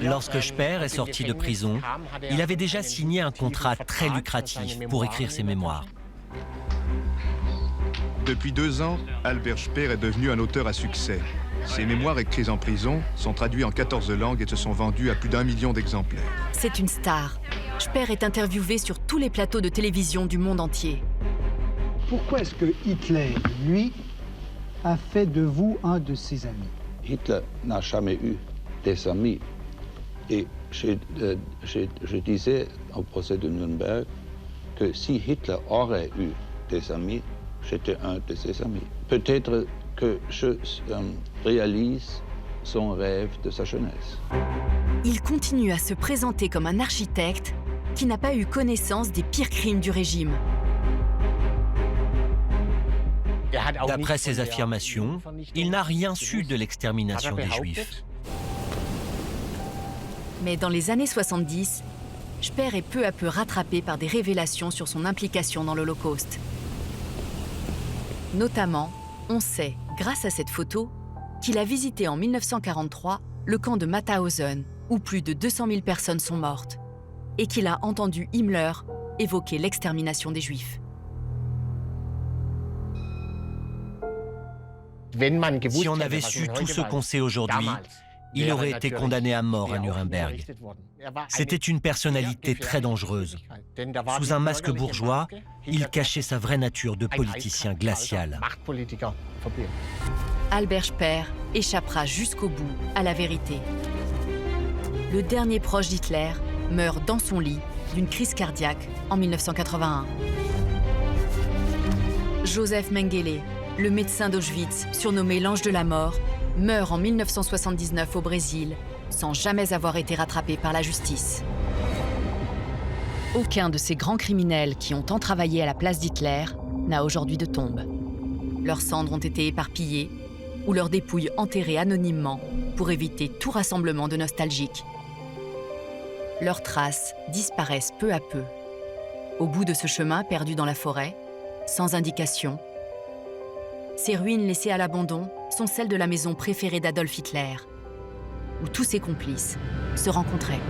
Lorsque Speer est sorti de prison, il avait déjà signé un contrat très lucratif pour écrire ses mémoires. Depuis 2 ans, Albert Speer est devenu un auteur à succès. Ses mémoires écrits en prison sont traduits en 14 langues et se sont vendus à plus d'1 million d'exemplaires. C'est une star. Speer est interviewé sur tous les plateaux de télévision du monde entier. Pourquoi est-ce que Hitler, lui, a fait de vous un de ses amis? Hitler n'a jamais eu des amis. Et je disais au procès de Nuremberg, que si Hitler aurait eu des amis, j'étais un de ses amis. Peut-être que je réalise son rêve de sa jeunesse. Il continue à se présenter comme un architecte qui n'a pas eu connaissance des pires crimes du régime. D'après ses affirmations, il n'a rien su de l'extermination des Juifs. Mais dans les années 70, Speer est peu à peu rattrapé par des révélations sur son implication dans l'Holocauste. Notamment, on sait, grâce à cette photo, qu'il a visité en 1943 le camp de Mauthausen, où plus de 200 000 personnes sont mortes, et qu'il a entendu Himmler évoquer l'extermination des Juifs. Si on avait su tout ce qu'on sait aujourd'hui, il aurait été condamné à mort à Nuremberg. C'était une personnalité très dangereuse. Sous un masque bourgeois, il cachait sa vraie nature de politicien glacial. Albert Speer échappera jusqu'au bout à la vérité. Le dernier proche d'Hitler meurt dans son lit d'une crise cardiaque en 1981. Joseph Mengele, le médecin d'Auschwitz, surnommé l'ange de la mort, meurt en 1979 au Brésil, sans jamais avoir été rattrapé par la justice. Aucun de ces grands criminels qui ont tant travaillé à la place d'Hitler n'a aujourd'hui de tombe. Leurs cendres ont été éparpillées ou leurs dépouilles enterrées anonymement pour éviter tout rassemblement de nostalgiques. Leurs traces disparaissent peu à peu. Au bout de ce chemin perdu dans la forêt, sans indication, ces ruines laissées à l'abandon sont celles de la maison préférée d'Adolf Hitler, où tous ses complices se rencontraient.